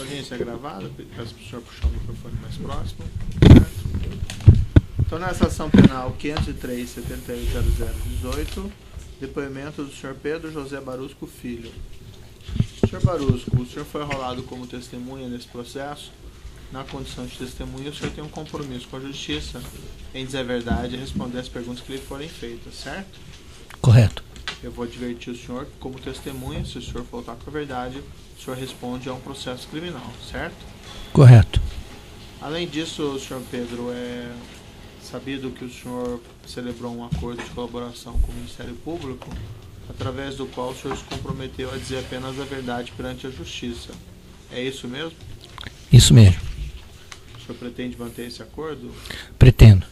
Audiência gravada, peço para o senhor puxar o microfone mais próximo. Certo? Então, nessa ação penal 503-780018, depoimento do senhor Pedro José Barusco Filho. Senhor Barusco, o senhor foi arrolado como testemunha nesse processo. Na condição de testemunha, o senhor tem um compromisso com a justiça em dizer a verdade e responder as perguntas que lhe forem feitas, certo? Correto. Eu vou advertir o senhor que, como testemunha, se o senhor faltar com a verdade, o senhor responde a um processo criminal, certo? Correto. Além disso, senhor Pedro, é sabido que o senhor celebrou um acordo de colaboração com o Ministério Público, através do qual o senhor se comprometeu a dizer apenas a verdade perante a justiça. É isso mesmo? Isso mesmo. O senhor pretende manter esse acordo? Pretendo.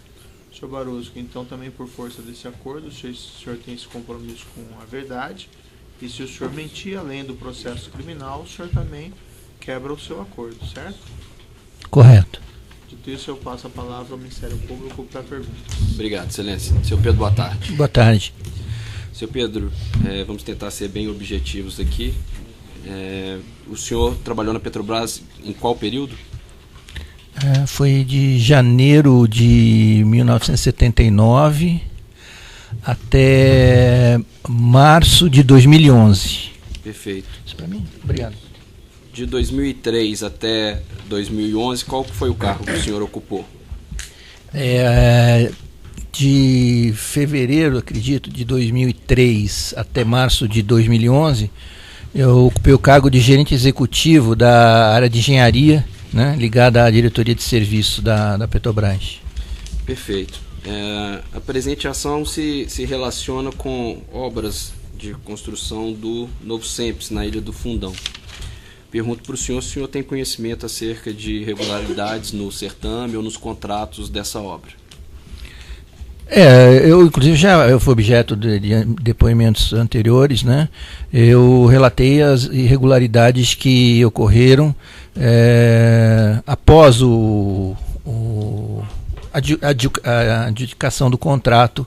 Senhor Barusco, então também por força desse acordo, o senhor tem esse compromisso com a verdade, e se o senhor mentir além do processo criminal, o senhor também quebra o seu acordo, certo? Correto. Dito isso, eu passo a palavra ao Ministério Público para perguntas. Obrigado, Excelência. Seu Pedro, boa tarde. Boa tarde. Seu Pedro, vamos tentar ser bem objetivos aqui. O senhor trabalhou na Petrobras em qual período? Foi de janeiro de 1979 até março de 2011. Perfeito. Isso para mim? Obrigado. De 2003 até 2011, qual foi o cargo que o senhor ocupou? De fevereiro, acredito, de 2003 até março de 2011, eu ocupei o cargo de gerente executivo da área de engenharia, né, ligada à diretoria de serviço da Petrobras. Perfeito. A presente ação se relaciona com obras de construção do Novo Sempis, na Ilha do Fundão. Pergunto para o senhor se o senhor tem conhecimento acerca de irregularidades no certame ou nos contratos dessa obra. Eu inclusive eu fui objeto de depoimentos anteriores, né? Eu relatei as irregularidades que ocorreram após a adjudicação do contrato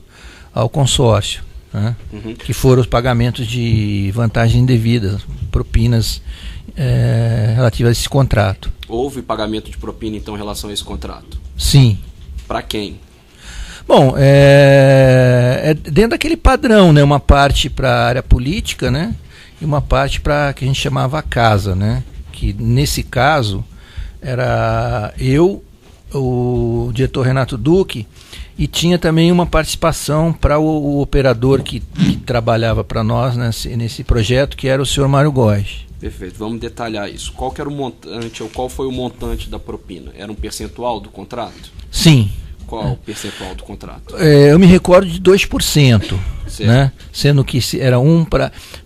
ao consórcio, né? Que foram os pagamentos de vantagem indevida, propinas relativas a esse contrato. Houve pagamento de propina, então, em relação a esse contrato? Sim. Para quem? Bom, dentro daquele padrão, né? Uma parte para a área política, né? E uma parte para que a gente chamava a casa, né? Que nesse caso era eu, o diretor Renato Duque, e tinha também uma participação para o operador que trabalhava para nós nesse projeto, que era o senhor Mário Góes. Perfeito, vamos detalhar isso. Qual que era o montante, ou qual foi o montante da propina? Era um percentual do contrato? Sim. Qual o percentual do contrato? Eu me recordo de 2%, né? Sendo que era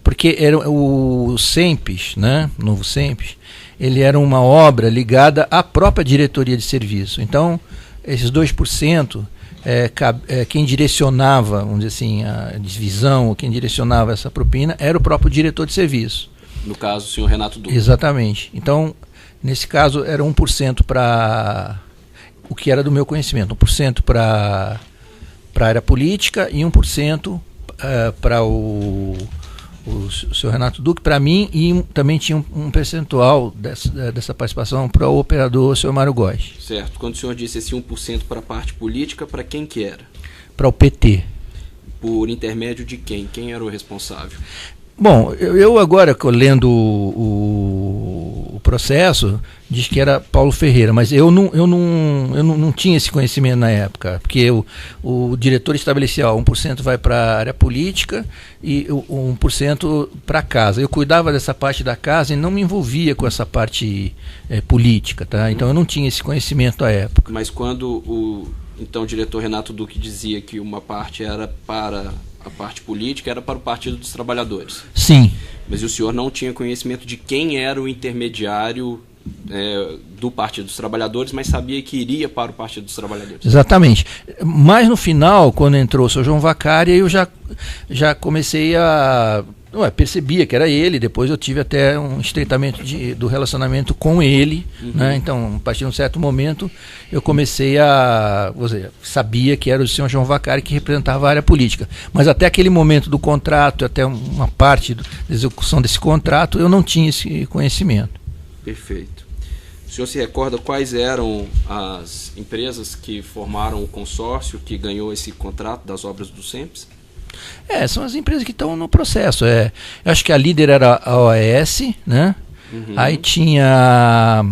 porque era o Sempis, né? Novo Sempis, ele era uma obra ligada à própria diretoria de serviço. Então, esses 2%, quem direcionava, vamos dizer assim, a divisão, quem direcionava essa propina, era o próprio diretor de serviço. No caso, o senhor Renato Duque. Exatamente. Então, nesse caso, era 1% para o que era do meu conhecimento, 1% para a área política e 1% para o senhor Renato Duque, para mim, e também tinha um percentual dessa participação para o operador, o senhor Mário Góes. Certo. Quando o senhor disse esse 1% para a parte política, para quem que era? Para o PT. Por intermédio de quem? Quem era o responsável? Bom, eu agora, lendo o processo, diz que era Paulo Ferreira, mas eu não tinha esse conhecimento na época, porque o diretor estabelecia 1% vai para a área política e 1% para a casa. Eu cuidava dessa parte da casa e não me envolvia com essa parte política, tá? Então eu não tinha esse conhecimento à época. Mas quando o diretor Renato Duque dizia que uma parte era para a parte política, era para o Partido dos Trabalhadores? Sim. Mas o senhor não tinha conhecimento de quem era o intermediário do Partido dos Trabalhadores, mas sabia que iria para o Partido dos Trabalhadores? Exatamente. Mas no final, quando entrou o senhor João Vacari, eu já comecei a... percebia que era ele, depois eu tive até um estreitamento do relacionamento com ele, né? Então, a partir de um certo momento, eu comecei sabia que era o senhor João Vacari que representava a área política, mas até aquele momento do contrato, até uma parte da execução desse contrato, eu não tinha esse conhecimento. Perfeito. O senhor se recorda quais eram as empresas que formaram o consórcio que ganhou esse contrato das obras do SEMPS? São as empresas que estão no processo. Eu acho que a líder era a OAS, né? Uhum. Aí tinha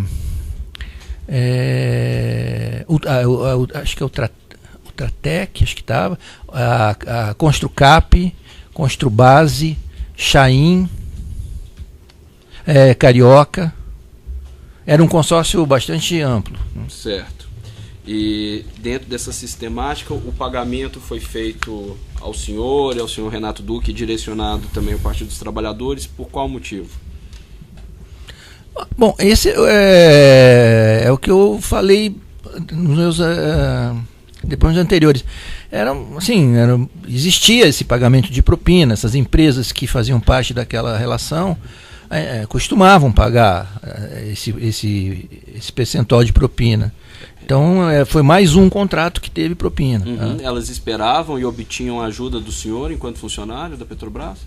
acho que é o Tratec, acho que estava, a Construcap, Construbase, Chain, Carioca. Era um consórcio bastante amplo. Certo. E dentro dessa sistemática, o pagamento foi feito ao senhor e ao senhor Renato Duque, direcionado também ao Partido dos Trabalhadores, por qual motivo? Bom, esse é o que eu falei nos meus depoimentos anteriores. Existia esse pagamento de propina, essas empresas que faziam parte daquela relação costumavam pagar esse percentual de propina. Então, foi mais um contrato que teve propina. Uhum. Elas esperavam e obtinham a ajuda do senhor enquanto funcionário da Petrobras?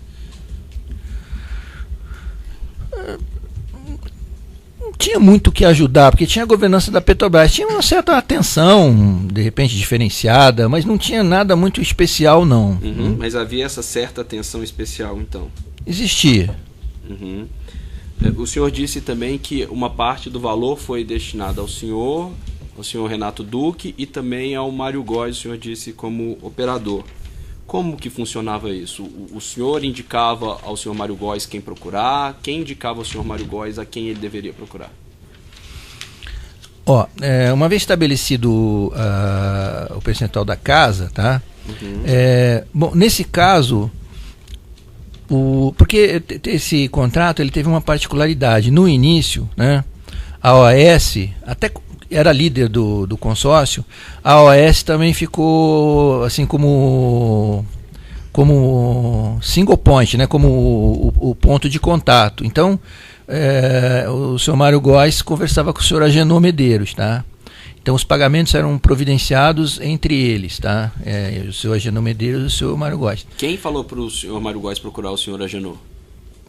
Não tinha muito o que ajudar, porque tinha a governança da Petrobras. Tinha uma certa atenção, de repente, diferenciada, mas não tinha nada muito especial, não. Uhum. Mas havia essa certa atenção especial, então? Existia. Uhum. O senhor disse também que uma parte do valor foi destinada ao senhor Renato Duque e também ao Mário Góes, o senhor disse, como operador. Como que funcionava isso? O senhor indicava ao senhor Mário Góes quem procurar? Quem indicava ao senhor Mário Góes a quem ele deveria procurar? Uma vez estabelecido o percentual da casa, tá? Uhum. Bom, nesse caso, porque esse contrato ele teve uma particularidade. No início, né, a OAS, até era líder do consórcio, a OAS também ficou assim como single point, né, como o ponto de contato. Então, o senhor Mário Góes conversava com o senhor Agenor Medeiros, tá? Então, os pagamentos eram providenciados entre eles, tá? O senhor Agenor Medeiros e o senhor Mário Góes. Quem falou para o senhor Mário Góes procurar o senhor Agenor?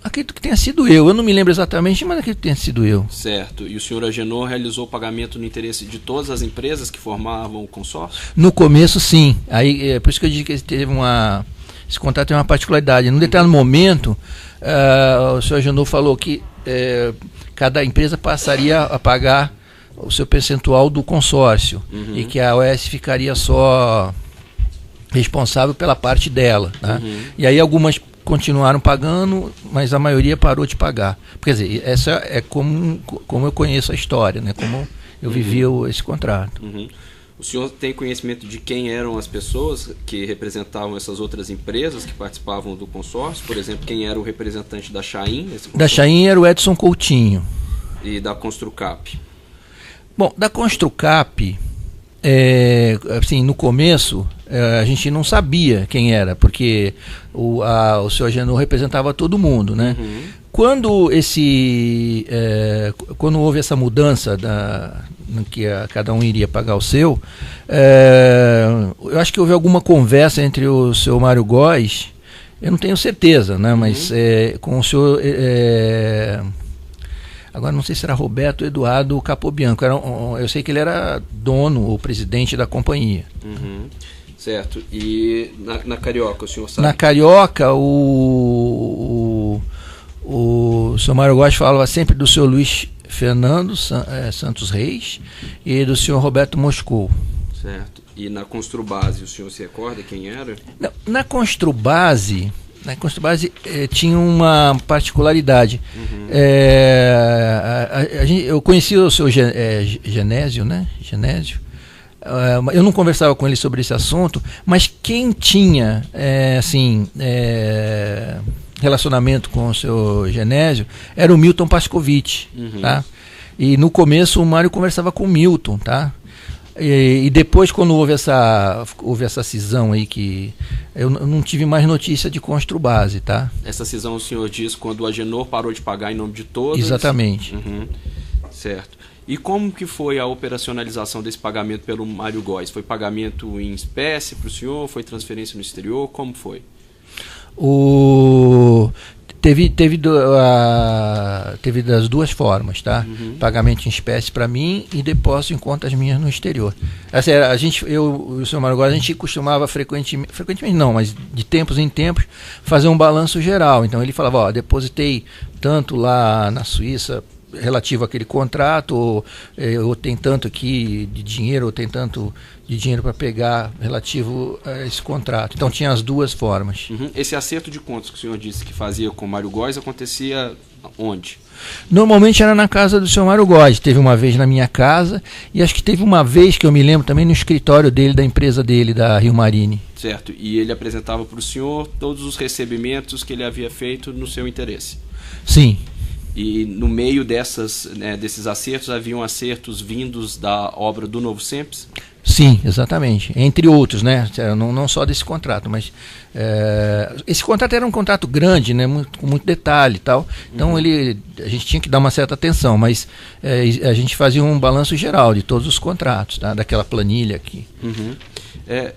Acredito que tenha sido eu. Eu não me lembro exatamente, mas acredito que tenha sido eu. Certo. E o senhor Agenor realizou o pagamento no interesse de todas as empresas que formavam o consórcio? No começo, sim. Aí, por isso que eu disse que esse contrato tem uma particularidade. Num determinado momento, o senhor Agenor falou que cada empresa passaria a pagar o seu percentual do consórcio. Uhum. E que a OAS ficaria só responsável pela parte dela. Tá? Uhum. E aí algumas continuaram pagando, mas a maioria parou de pagar. Quer dizer, essa é como eu conheço a história, né? Como eu vivia esse contrato. Uhum. O senhor tem conhecimento de quem eram as pessoas que representavam essas outras empresas que participavam do consórcio? Por exemplo, quem era o representante da Chain? Da Chain era o Edson Coutinho. E da Construcap? Bom, da Construcap, assim, no começo, a gente não sabia quem era, porque o senhor Agenor representava todo mundo, né? Uhum. Quando houve essa mudança que cada um iria pagar o seu, eu acho que houve alguma conversa entre o senhor Mário Góes, eu não tenho certeza, né? Mas com o senhor... agora não sei se era Roberto ou Eduardo Capobianco. Eu sei que ele era dono ou presidente da companhia. Uhum. Certo. E na Carioca, o senhor sabe? Na Carioca, o senhor Mário Góes falava sempre do senhor Luiz Fernando Santos Reis e do senhor Roberto Moscou. Certo. E na Construbase, o senhor se recorda quem era? Na Construbase tinha uma particularidade. Uhum. Eu conhecia o seu Genésio, né? Genésio. Eu não conversava com ele sobre esse assunto, mas quem tinha relacionamento com o seu Genésio era o Milton Pascovitch. Uhum. Tá? E no começo o Mário conversava com o Milton, tá? E depois, quando houve essa cisão aí, que eu não tive mais notícia de Construbase, tá? Essa cisão, o senhor diz, quando o Agenor parou de pagar em nome de todos? Exatamente. Uhum. Certo. E como que foi a operacionalização desse pagamento pelo Mário Góes? Foi pagamento em espécie para o senhor? Foi transferência no exterior? Como foi? Teve das duas formas, tá? Pagamento em espécie para mim e depósito em contas minhas no exterior. Eu e o senhor Mário Góes, a gente costumava frequentemente não, mas de tempos em tempos, fazer um balanço geral. Então ele falava, ó, depositei tanto lá na Suíça relativo àquele contrato, ou tem tanto aqui de dinheiro, ou tem tanto de dinheiro para pegar relativo a esse contrato. Então tinha as duas formas. Esse acerto de contas que o senhor disse que fazia com o Mário Góes acontecia onde? Normalmente era na casa do senhor Mário Góes. Teve uma vez na minha casa, e acho que teve uma vez que eu me lembro também no escritório dele, da empresa dele, da Rio Marine. Certo, e ele apresentava para o senhor todos os recebimentos que ele havia feito no seu interesse? Sim. E no meio desses acertos, haviam acertos vindos da obra do Novo Sempre? Sim, exatamente. Entre outros, né? Não só desse contrato, mas esse contrato era um contrato grande, né? Com muito detalhe e tal. Então a gente tinha que dar uma certa atenção, mas a gente fazia um balanço geral de todos os contratos, tá? Daquela planilha aqui.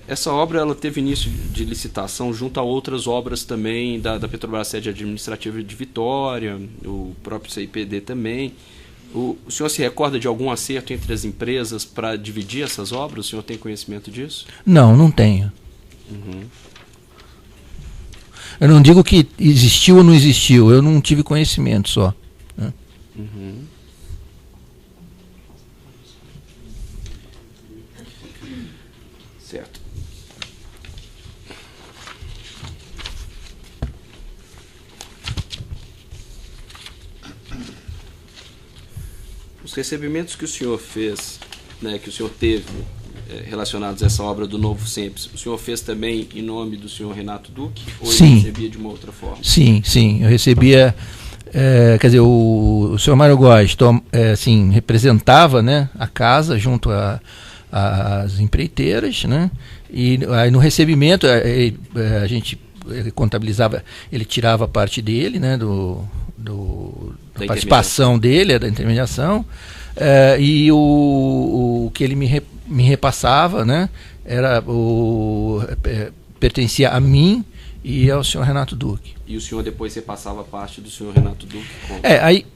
Essa obra ela teve início de licitação junto a outras obras também da Petrobras, sede administrativa de Vitória, o próprio CIPD também. O senhor se recorda de algum acerto entre as empresas para dividir essas obras? O senhor tem conhecimento disso? Não tenho. Eu não digo que existiu ou não existiu, eu não tive conhecimento só. Né? Certo. Os recebimentos que o senhor fez, né, que o senhor teve relacionados a essa obra do Novo Sempre, o senhor fez também em nome do senhor Renato Duque? Ou Sim. Ele recebia de uma outra forma? Sim, eu recebia, quer dizer, o senhor Mário Góes assim, representava, né, a casa junto às empreiteiras, né, e aí no recebimento a gente contabilizava, ele tirava a parte dele, né, da participação dele, da intermediação, e o que ele me repassava, né, pertencia a mim e ao senhor Renato Duque. E o senhor depois repassava a parte do senhor Renato Duque? Como? Aí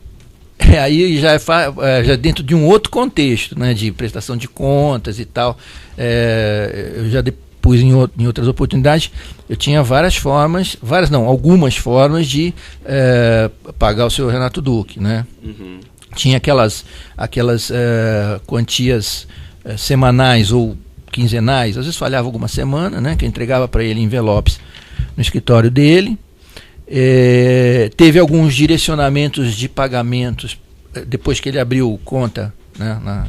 já dentro de um outro contexto, né, de prestação de contas e tal. Eu já depois em outras oportunidades eu tinha algumas formas de pagar o senhor Renato Duque, né? Tinha aquelas quantias semanais ou quinzenais, às vezes falhava alguma semana, né, que eu entregava para ele envelopes no escritório dele. Teve alguns direcionamentos de pagamentos depois que ele abriu conta, né,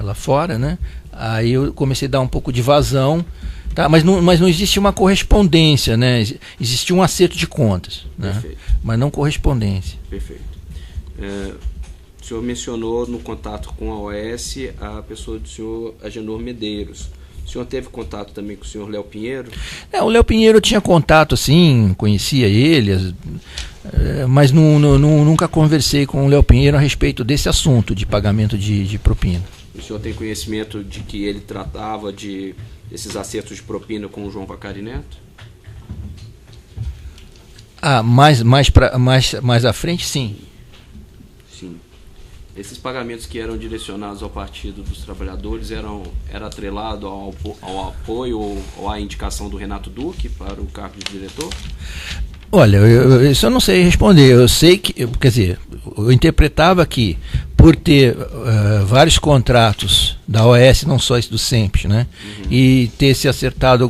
lá fora, né? Aí eu comecei a dar um pouco de vazão, tá? Mas não existe uma correspondência, né? Existe um acerto de contas, né? Mas não correspondência. Perfeito. O senhor mencionou no contato com a OAS a pessoa do senhor Agenor Medeiros. O senhor teve contato também com o senhor Léo Pinheiro? O Léo Pinheiro eu tinha contato, assim, conhecia ele, mas nunca conversei com o Léo Pinheiro a respeito desse assunto de pagamento de propina. O senhor tem conhecimento de que ele tratava desses acertos de propina com o João Vacari Neto? Mais à frente, sim. Sim. Esses pagamentos que eram direcionados ao Partido dos Trabalhadores era atrelado ao apoio ou à indicação do Renato Duque para o cargo de diretor? Olha, isso eu não sei responder. Eu sei que, quer dizer, eu interpretava que por ter vários contratos da OAS, não só esse do SEMPES, né, e ter se acertado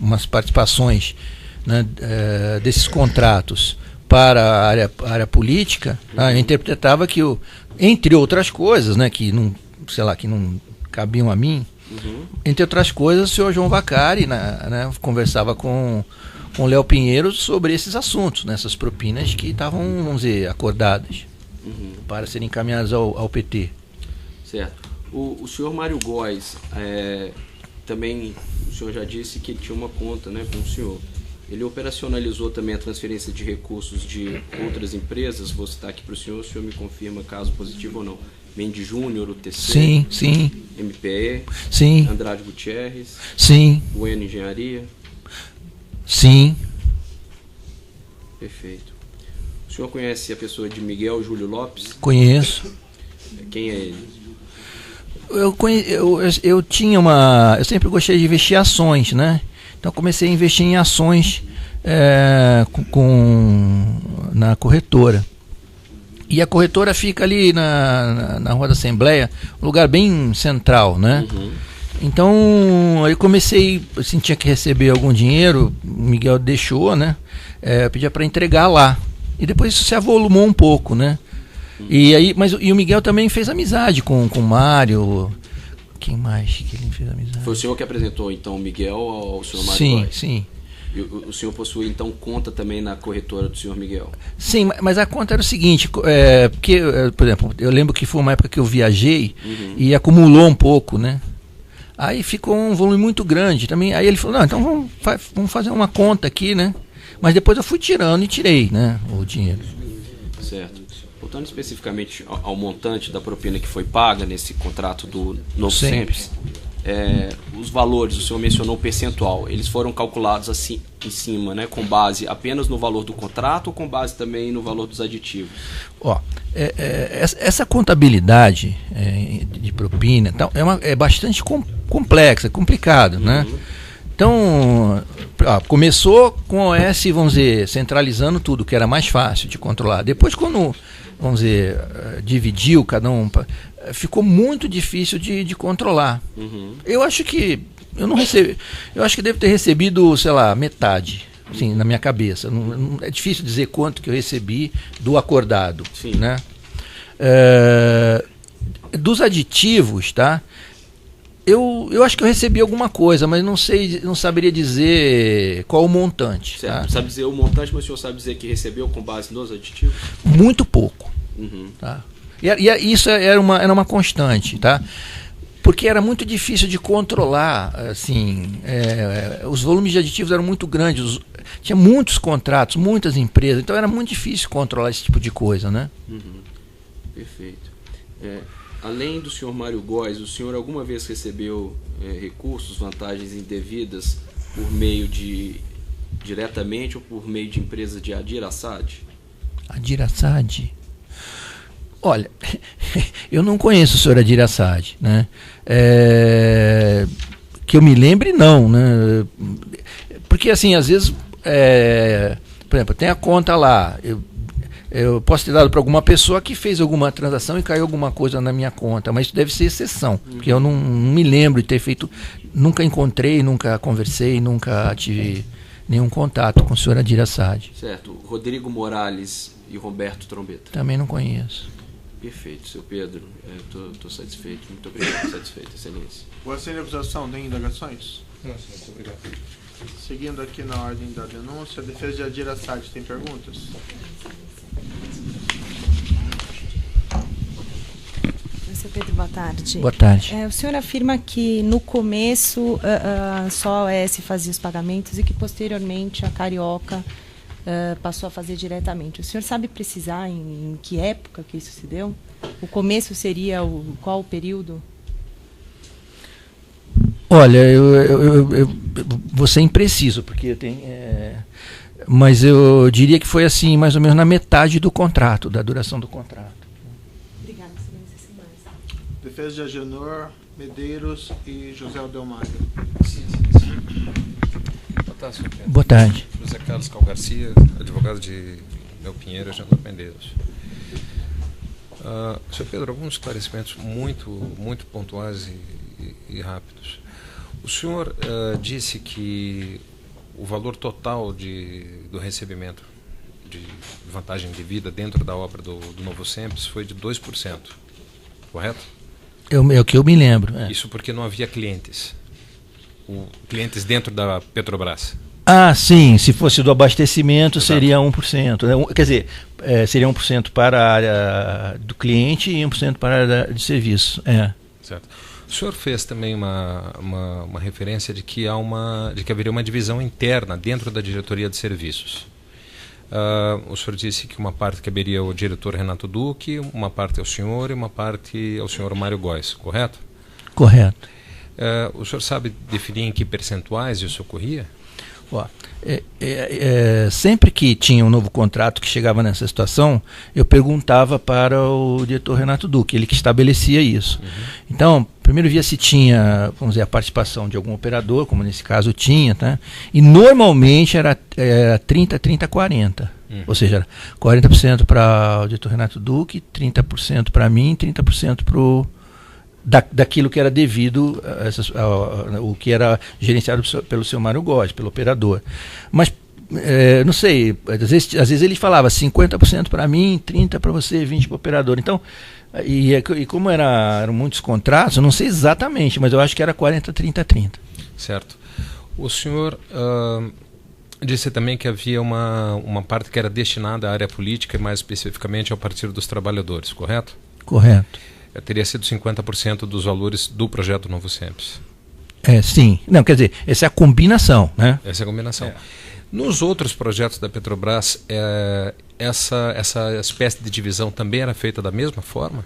umas participações, né, desses contratos para a área política, eu interpretava que, entre outras coisas, né, que não cabiam a mim, entre outras coisas, o senhor João Vacari, né, conversava com o Léo Pinheiro sobre esses assuntos, né, essas propinas que estavam, vamos dizer, acordadas para serem encaminhadas ao PT. Certo. O senhor Mário Góes, também, o senhor já disse que tinha uma conta, né, com o senhor. Ele operacionalizou também a transferência de recursos de outras empresas. Vou citar aqui para o senhor me confirma caso positivo ou não. Mendes Júnior, UTC, sim. MPE, sim. Andrade Gutierrez, sim. Bueno Engenharia. Sim. Perfeito. O senhor conhece a pessoa de Miguel Júlio Lopes? Conheço. Quem é ele? Eu sempre gostei de investir em ações, né? Então comecei a investir em ações na corretora. E a corretora fica ali na Rua da Assembleia, um lugar bem central, né? Uhum. Então, aí comecei, assim, tinha que receber algum dinheiro, o Miguel deixou, né? Eu pedia para entregar lá. E depois isso se avolumou um pouco, né? E aí, o Miguel também fez amizade com o Mário. Quem mais que ele fez amizade? Foi o senhor que apresentou, então, o Miguel ao senhor Mário Sim, Góes? sim. E o senhor possui, então, conta também na corretora do senhor Miguel? Sim, mas a conta era o seguinte, porque, por exemplo, eu lembro que foi uma época que eu viajei e acumulou um pouco, né? Aí ficou um volume muito grande também. Aí ele falou, não, então vamos fazer uma conta aqui, né? Mas depois eu fui tirando e tirei, né, o dinheiro. Certo. Voltando especificamente ao montante da propina que foi paga nesse contrato do Novo Sempre, os valores, o senhor mencionou o percentual, eles foram calculados assim em cima, né, com base apenas no valor do contrato ou com base também no valor dos aditivos? Essa contabilidade de propina então, é bastante complexa, complicado, né? Então, começou com o OS, vamos dizer, centralizando tudo, que era mais fácil de controlar. Depois, quando, vamos dizer, dividiu cada um, ficou muito difícil de controlar. Eu acho que eu acho que devo ter recebido, sei lá, metade, assim, na minha cabeça. Não é difícil dizer quanto que eu recebi do acordado. Sim. Né? Dos aditivos, tá? Eu acho que eu recebi alguma coisa, mas não saberia dizer qual o montante. Certo. Tá? Sabe dizer o montante, mas o senhor sabe dizer que recebeu com base nos aditivos? Muito pouco. Tá? E isso era uma constante, tá? Porque era muito difícil de controlar, assim, os volumes de aditivos eram muito grandes, tinha muitos contratos, muitas empresas, então era muito difícil controlar esse tipo de coisa, né? Perfeito. Além do senhor Mário Góes, o senhor alguma vez recebeu recursos, vantagens indevidas por meio diretamente ou por meio de empresas de Adir Assad? Adir Assad? Olha, eu não conheço o senhor Adir Assad, né? Que eu me lembre, não, né? Porque, assim, às vezes, por exemplo, tem a conta lá, eu posso ter dado para alguma pessoa que fez alguma transação e caiu alguma coisa na minha conta, mas isso deve ser exceção, porque eu não me lembro de ter feito, nunca encontrei, nunca conversei, nunca tive nenhum contato com o senhor Adir Assad. Certo. Rodrigo Morales e Roberto Trombetta? Também não conheço. Perfeito, seu Pedro. Estou satisfeito. Muito obrigado, satisfeito, excelência. Você em acusação tem indagações? Não, sim, muito obrigado. Seguindo aqui na ordem da denúncia, a defesa de Adir Assad tem perguntas? Seu Pedro, boa tarde. Boa tarde. O senhor afirma que no começo só a OS fazia os pagamentos e que posteriormente a Carioca passou a fazer diretamente. O senhor sabe precisar em que época que isso se deu? O começo seria qual o período? Olha, eu vou ser impreciso, porque eu tenho... mas eu diria que foi assim, mais ou menos na metade do contrato, da duração do contrato. Obrigada, excelência, sem mais. Defesa de Agenor, Medeiros e José Aldelmário. Sim. Boa tarde, senhor Pedro. Boa tarde. José Carlos Cal Garcia, advogado de Mel Pinheiro e Agenor Medeiros. Senhor Pedro, alguns esclarecimentos muito pontuais e rápidos. O senhor disse que o valor total do recebimento de vantagem devida dentro da obra do Novo Sempre foi de 2%, correto? É o que eu me lembro. Isso porque não havia clientes. Clientes dentro da Petrobras. Sim, se fosse do abastecimento, exato, seria 1%. Né? Quer dizer, seria 1% para a área do cliente e 1% para a área de serviço. Certo. O senhor fez também uma referência de que haveria uma divisão interna dentro da diretoria de serviços. O senhor disse que uma parte caberia ao diretor Renato Duque, uma parte ao senhor e uma parte ao senhor Mário Góes, correto? Correto. O senhor sabe definir em que percentuais isso ocorria? Ó, sempre que tinha um novo contrato que chegava nessa situação, eu perguntava para o diretor Renato Duque, ele que estabelecia isso. Então, primeiro via se tinha, vamos dizer, a participação de algum operador, como nesse caso tinha, tá? E normalmente era 30, 30, 40. Ou seja, 40% para o diretor Renato Duque, 30% para mim, 30% para o... daquilo que era devido o que era gerenciado pelo seu Mário Góes, pelo operador. Mas não sei, às vezes ele falava 50% para mim, 30% para você, 20% para o operador. Então, e como eram muitos contratos, eu não sei exatamente, mas eu acho que era 40, 30, 30. Certo. O senhor disse também que havia uma parte que era destinada à área política e mais especificamente ao Partido dos Trabalhadores, correto? Correto. Teria sido 50% dos valores do projeto Novo Sempre. Sim. Não, quer dizer, essa é a combinação, né? Essa é a combinação. Nos outros projetos da Petrobras, essa espécie de divisão também era feita da mesma forma?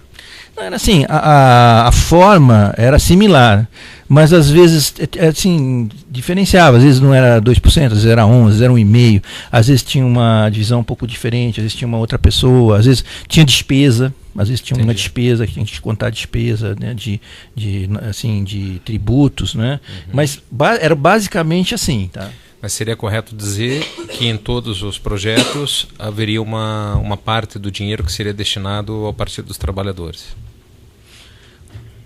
Não, era assim, a forma era similar, mas às vezes assim, diferenciava. Às vezes não era 2%, às vezes era 1%, às vezes era 1,5%, às vezes tinha uma divisão um pouco diferente, às vezes tinha uma outra pessoa, às vezes tinha despesa. Às vezes tinha uma despesa que tinha que contar despesa, né, de tributos, né? Mas era basicamente assim, tá? Mas seria correto dizer que em todos os projetos haveria uma parte do dinheiro que seria destinado ao Partido dos Trabalhadores?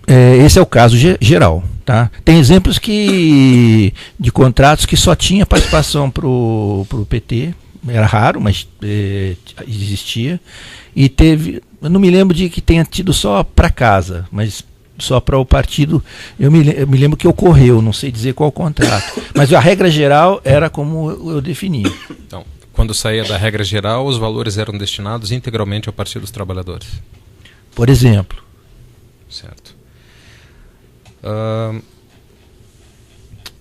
Esse é o caso geral, tá? Tem exemplos de contratos que só tinha participação para o PT, era raro, mas existia, e teve... Eu não me lembro de que tenha tido só para casa, mas só para o partido, eu me lembro que ocorreu, não sei dizer qual contrato. Mas a regra geral era como eu defini. Então, quando saía da regra geral, os valores eram destinados integralmente ao Partido dos Trabalhadores? Por exemplo. Certo.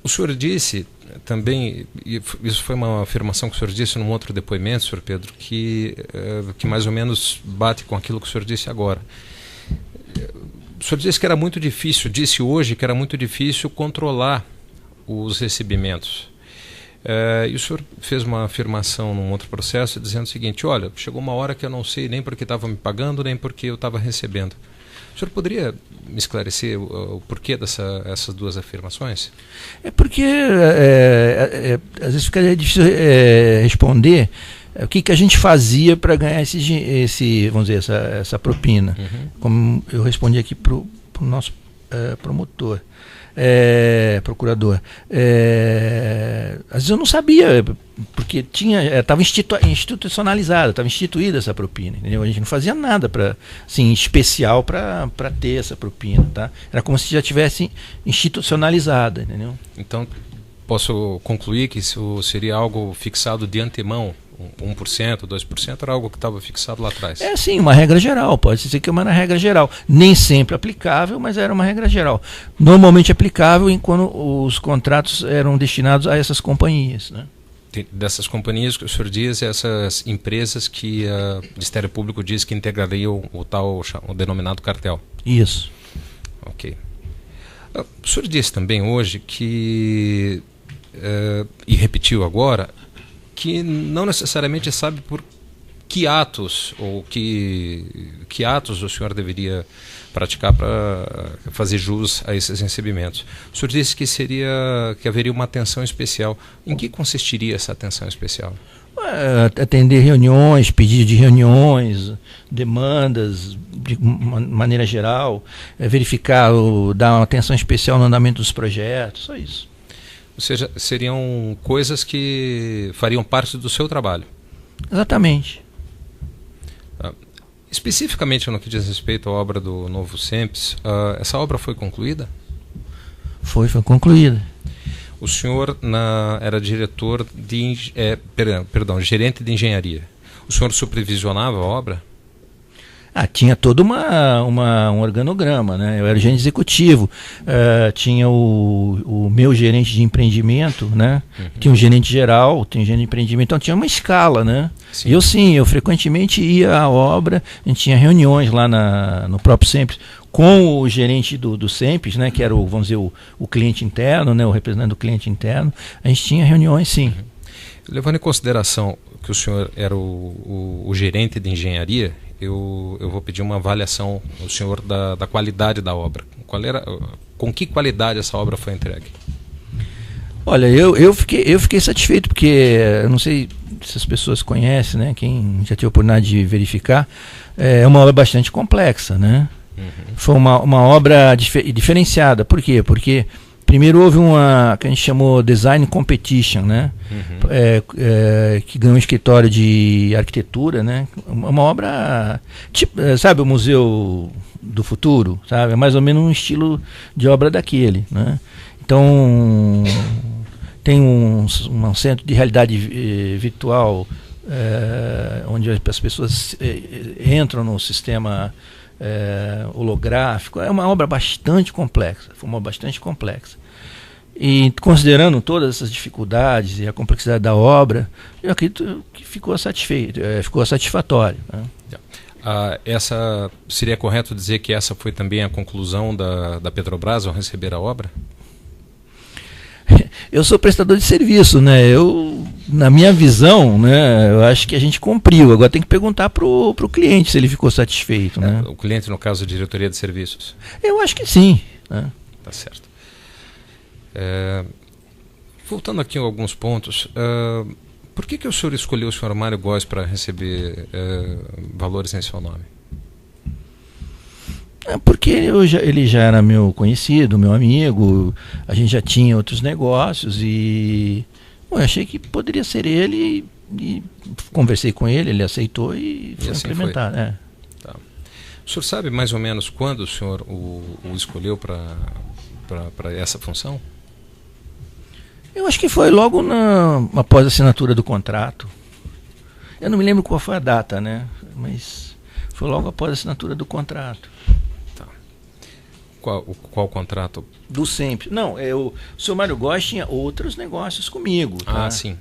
O senhor disse também, e isso foi uma afirmação que o senhor disse num outro depoimento, senhor Pedro, que mais ou menos bate com aquilo que o senhor disse agora. O senhor disse que era muito difícil, disse hoje que era muito difícil controlar os recebimentos. E o senhor fez uma afirmação num outro processo dizendo o seguinte: olha, chegou uma hora que eu não sei nem porque estava me pagando, nem porque eu estava recebendo. O senhor poderia me esclarecer o porquê dessas duas afirmações? É porque às vezes fica difícil responder o que a gente fazia para ganhar vamos dizer, essa propina. Como eu respondi aqui para o nosso promotor, procurador. Às vezes eu não sabia, porque estava institucionalizada, estava instituída essa propina, entendeu? A gente não fazia nada assim, especial para ter essa propina, tá? Era como se já tivesse institucionalizada, entendeu? Então, posso concluir que isso seria algo fixado de antemão? 1%, 2%, era algo que estava fixado lá atrás? Sim, uma regra geral, pode ser que é uma regra geral. Nem sempre aplicável, mas era uma regra geral. Normalmente aplicável quando os contratos eram destinados a essas companhias, né? Dessas companhias que o senhor diz, essas empresas que o Ministério Público diz que integrariam o denominado cartel. Isso. Ok. O senhor disse também hoje que, e repetiu agora, que não necessariamente sabe por que atos ou que atos o senhor deveria praticar para fazer jus a esses recebimentos. O senhor disse que haveria uma atenção especial. Em que consistiria essa atenção especial? Atender reuniões, pedidos de reuniões, demandas de maneira geral, verificar, dar uma atenção especial no andamento dos projetos, só isso. Ou seja, seriam coisas que fariam parte do seu trabalho? Exatamente. Especificamente no que diz respeito à obra do Novo Sempre, essa obra foi concluída? Foi concluída. O senhor era diretor gerente de engenharia. O senhor supervisionava a obra? Tinha todo um organograma, né? Eu era gerente executivo, tinha o meu gerente de empreendimento, né? Tinha um gerente geral, tinha um gerente de empreendimento, então tinha uma escala, né? Sim. Eu frequentemente ia à obra, a gente tinha reuniões lá no próprio SEMPES com o gerente do SEMPES, né? Que era vamos dizer, o cliente interno, né? O representante do cliente interno, a gente tinha reuniões, sim. Levando em consideração que o senhor era o gerente de engenharia, eu vou pedir uma avaliação ao senhor da qualidade da obra. Com que qualidade essa obra foi entregue? Olha, eu fiquei satisfeito, porque eu não sei se as pessoas conhecem, né? Quem já teve a oportunidade de verificar, é uma obra bastante complexa, né? Foi uma obra diferenciada. Por quê? Porque primeiro houve uma que a gente chamou Design Competition, né? Que ganhou um escritório de arquitetura, né? Uma obra, tipo, sabe, o Museu do Futuro, sabe? É mais ou menos um estilo de obra daquele, né? Então, tem um centro de realidade virtual, onde as pessoas entram no sistema holográfico. É uma obra bastante complexa, foi uma obra bastante complexa. E considerando todas essas dificuldades e a complexidade da obra, eu acredito que ficou satisfatório, né? Essa seria correto dizer que essa foi também a conclusão da Petrobras ao receber a obra? Eu sou prestador de serviço, né? Na minha visão, né, eu acho que a gente cumpriu. Agora tem que perguntar para o cliente se ele ficou satisfeito, né? O cliente, no caso, a diretoria de serviços? Eu acho que sim, né? Tá certo. Voltando aqui a alguns pontos, por que o senhor escolheu o senhor Mário Góes para receber valores em seu nome? Porque ele já era meu conhecido, meu amigo, a gente já tinha outros negócios e eu achei que poderia ser ele e conversei com ele aceitou e foi assim implementar. Tá. O senhor sabe mais ou menos quando o senhor o escolheu para essa função? Eu acho que foi logo após a assinatura do contrato. Eu não me lembro qual foi a data, né? Mas foi logo após a assinatura do contrato. Tá. Qual contrato? Do SEMPES. Não, o senhor Mário Góes tinha outros negócios comigo. Tá? Sim.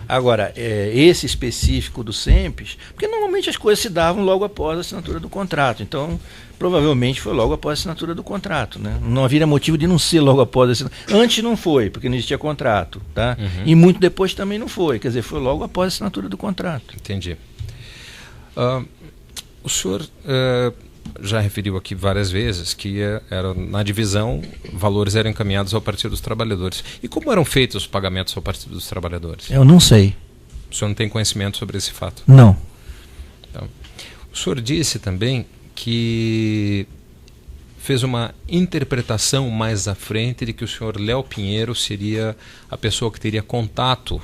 Agora, esse específico do SEMPES, porque normalmente as coisas se davam logo após a assinatura do contrato. Então, provavelmente foi logo após a assinatura do contrato, né? Não haveria motivo de não ser logo após a assinatura. Antes não foi, porque não existia contrato, tá? E muito depois também não foi. Quer dizer, foi logo após a assinatura do contrato. Entendi. O senhor já referiu aqui várias vezes que era na divisão, valores eram encaminhados ao Partido dos Trabalhadores. E como eram feitos os pagamentos ao Partido dos Trabalhadores? Eu não sei. O senhor não tem conhecimento sobre esse fato? Não. Então, o senhor disse também que fez uma interpretação mais à frente de que o senhor Léo Pinheiro seria a pessoa que teria contato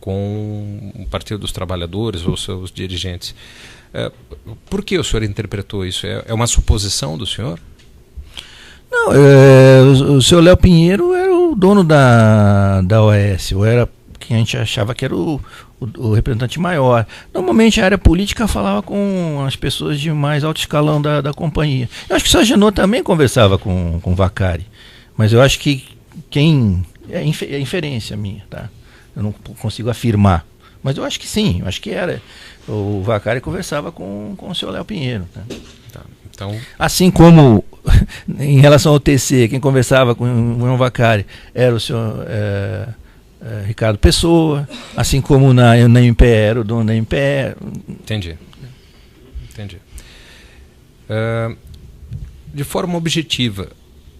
com o Partido dos Trabalhadores ou seus dirigentes. Por que o senhor interpretou isso? É uma suposição do senhor? Não, o senhor Léo Pinheiro era o dono da OAS, ou era quem a gente achava que era o representante maior. Normalmente a área política falava com as pessoas de mais alto escalão da companhia. Eu acho que o senhor Agenor também conversava com o Vacari, mas eu acho que é inferência minha, tá? Eu não consigo afirmar, mas eu acho que sim, eu acho que era. O Vacari conversava com o senhor Léo Pinheiro. Tá? Então... Assim como em relação ao TC, quem conversava com o João Vacari era o senhor Ricardo Pessoa, assim como na MPE era o dono da MPE. Entendi. De forma objetiva,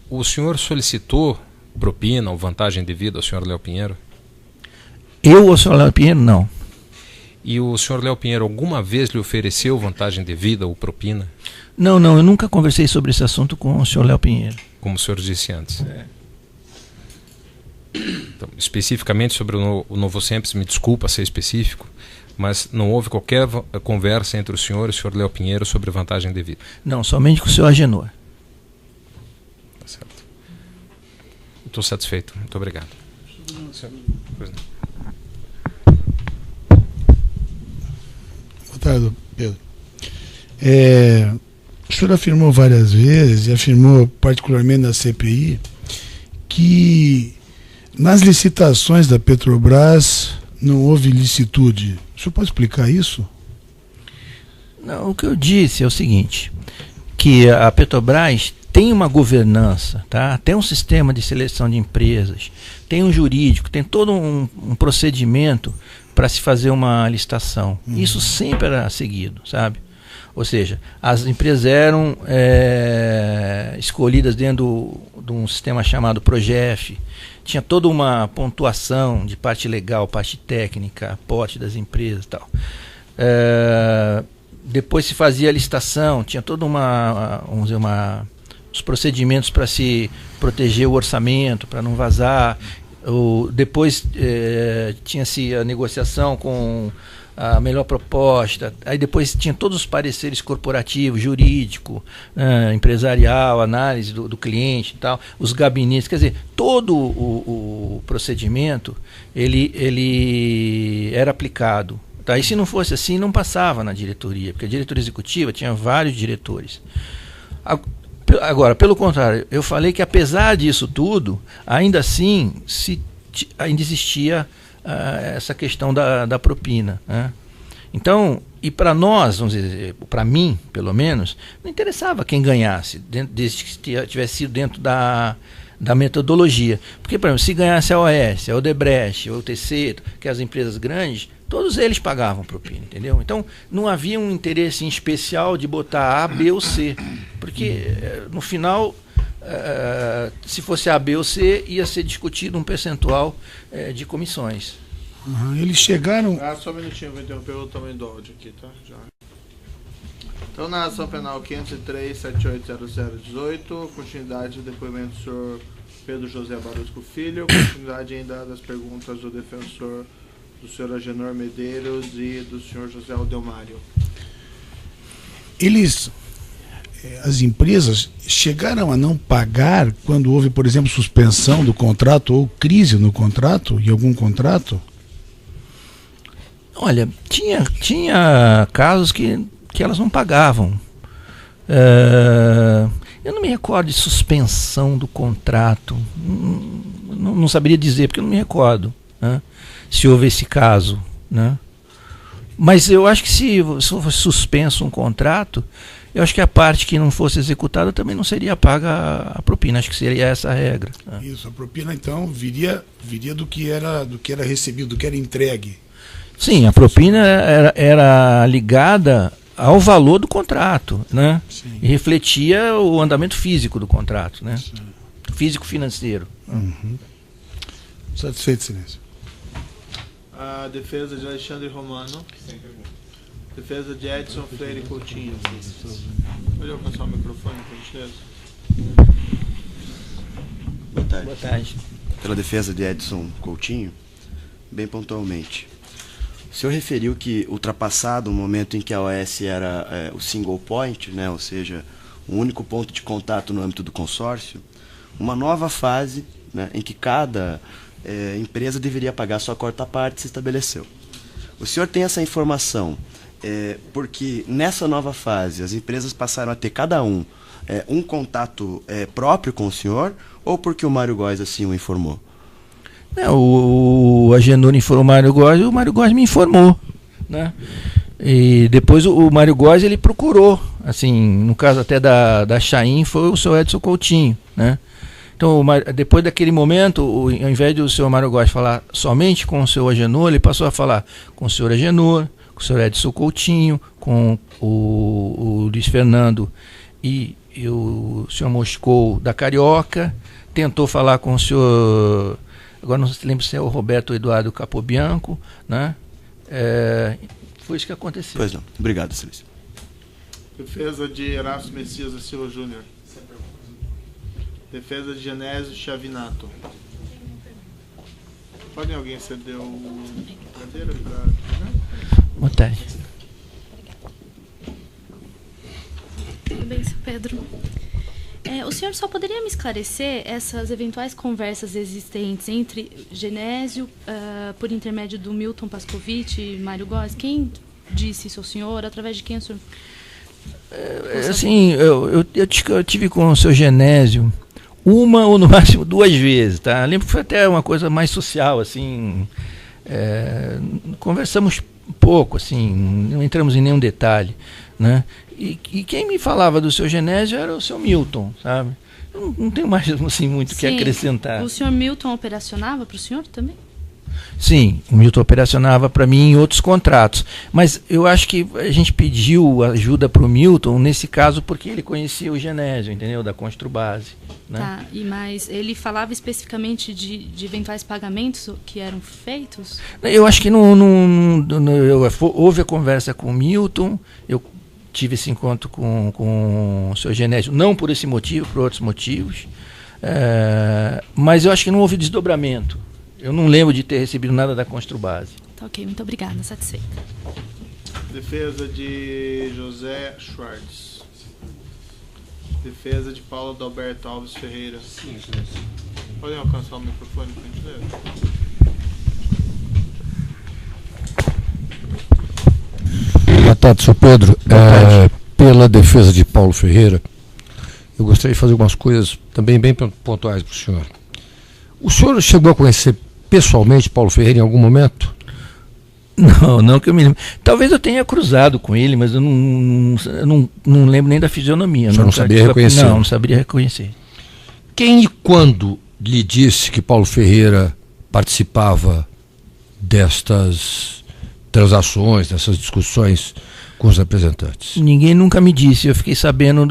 o senhor solicitou propina ou vantagem devida ao senhor Léo Pinheiro? Eu ou o senhor Léo Pinheiro, não. E o senhor Léo Pinheiro alguma vez lhe ofereceu vantagem devida ou propina? Não, eu nunca conversei sobre esse assunto com o senhor Léo Pinheiro. Como o senhor disse antes. Então, especificamente sobre o Novo SEMPES, me desculpa ser específico, mas não houve qualquer conversa entre o senhor e o senhor Léo Pinheiro sobre vantagem devida? Não, somente com o senhor Agenor. Tá certo. Estou satisfeito. Muito obrigado. Pois não. Boa tarde, Pedro. O senhor afirmou várias vezes, e afirmou particularmente na CPI, que nas licitações da Petrobras não houve licitude. O senhor pode explicar isso? Não, o que eu disse é o seguinte, que a Petrobras tem uma governança, tá? Tem um sistema de seleção de empresas, tem um jurídico, tem todo um procedimento para se fazer uma licitação. Isso sempre era seguido, sabe? Ou seja, as empresas eram escolhidas dentro de um sistema chamado PROGEF, tinha toda uma pontuação de parte legal, parte técnica, aporte das empresas e tal. Depois se fazia a licitação, tinha toda os procedimentos para se proteger o orçamento, para não vazar. Depois tinha-se a negociação com a melhor proposta, aí depois tinha todos os pareceres corporativos, jurídico, empresarial, análise do cliente e tal, os gabinetes, quer dizer, todo o procedimento ele era aplicado. Tá? E se não fosse assim, não passava na diretoria, porque a diretoria executiva tinha vários diretores. Agora, pelo contrário, eu falei que apesar disso tudo, ainda assim, ainda existia essa questão da propina, né? Então, e para nós, vamos dizer, para mim, pelo menos, não interessava quem ganhasse, desde que tivesse sido dentro da metodologia. Porque, por exemplo, se ganhasse a OS, a Odebrecht, a UTC, que as empresas grandes, todos eles pagavam propina, entendeu? Então, não havia um interesse em especial de botar A, B ou C, porque, no final, se fosse A, B ou C, ia ser discutido um percentual de comissões. Eles chegaram... Só um minutinho, vou interromper o tamanho do áudio aqui, tá? Já. Então, na ação penal 503-780018, continuidade do depoimento do senhor Pedro José Barusco Filho, continuidade ainda das perguntas do defensor do senhor Agenor Medeiros e do senhor José Aldelmário. As empresas chegaram a não pagar quando houve, por exemplo, suspensão do contrato ou crise no contrato, em algum contrato? Olha, tinha casos que elas não pagavam. Eu não me recordo de suspensão do contrato. Não saberia dizer, porque eu não me recordo, né, se houve esse caso, né? Mas eu acho que se fosse suspenso um contrato, eu acho que a parte que não fosse executada também não seria paga a propina. Acho que seria essa a regra. Isso, a propina então viria do que era recebido, do que era entregue. Sim, a propina era ligada ao valor do contrato, né? Sim. E refletia o andamento físico do contrato, né? Físico-financeiro. Satisfeito, silêncio. A defesa de Alexandre Romano. Sem pergunta. Defesa de Edson Freire Coutinho. Pode alcançar o microfone, por gentileza? Boa tarde. Boa tarde. Pela defesa de Edson Coutinho, bem pontualmente. O senhor referiu que, ultrapassado o momento em que a OS era o single point, né, ou seja, o único ponto de contato no âmbito do consórcio, uma nova fase, né, em que cada empresa deveria pagar sua quarta parte se estabeleceu. O senhor tem essa informação porque nessa nova fase as empresas passaram a ter cada um contato próprio com o senhor, ou porque o Mário Góes assim o informou? O Agenor informou o Mário Góes e o Mário Góes me informou, né? E depois o Mário Góes ele procurou, assim, no caso até da Chain, foi o seu Edson Coutinho, né? Então, depois daquele momento, ao invés do senhor Mário Góes falar somente com o seu Agenor, ele passou a falar com o senhor Agenor, com o senhor Edson Coutinho, com o Luiz Fernando e o senhor Moscou da Carioca, tentou falar com o senhor, agora não se lembra se é o Roberto Eduardo Capobianco, né? Foi isso que aconteceu. Pois não. Obrigado, Silêncio. Defesa de Erasto Messias da Silva Júnior. Defesa de Genésio Chavinato. Pode alguém ceder o cadeira? Boa tarde. Tudo bem, seu Pedro? O senhor só poderia me esclarecer essas eventuais conversas existentes entre Genésio, por intermédio do Milton Pascovitch e Mário Góes? Quem disse isso ao senhor? Através de quem o senhor... Assim, eu tive com o seu Genésio uma ou no máximo 2 vezes, tá? Lembro que foi até uma coisa mais social, assim, conversamos pouco, assim, não entramos em nenhum detalhe, né? E quem me falava do seu Genésio era o seu Milton, sabe? Não tenho mais assim, muito o que acrescentar. O senhor Milton operacionava para o senhor também? Sim, o Milton operacionava para mim em outros contratos, mas eu acho que a gente pediu ajuda para o Milton nesse caso porque ele conhecia o Genésio, entendeu? Da Construbase, né? Tá, mas ele falava especificamente de eventuais pagamentos que eram feitos? Eu acho que houve a conversa com o Milton, eu tive esse encontro com o seu Genésio, não por esse motivo, por outros motivos, mas eu acho que não houve desdobramento. Eu não lembro de ter recebido nada da Construbase. Tá, ok, muito obrigada, satisfeita. Defesa de José Schwartz. Defesa de Paulo Adalberto Alves Ferreira. Sim. Podem alcançar o microfone, por gentileza? Boa tarde, senhor Pedro. Pela defesa de Paulo Ferreira, eu gostaria de fazer algumas coisas também bem pontuais para o senhor. O senhor chegou a conhecer pessoalmente Paulo Ferreira em algum momento? Não que eu me lembro. Talvez eu tenha cruzado com ele, mas eu não lembro nem da fisionomia. O senhor não sabia reconhecer? Não saberia reconhecer. Quem e quando lhe disse que Paulo Ferreira participava destas transações, dessas discussões com os representantes? Ninguém nunca me disse, eu fiquei sabendo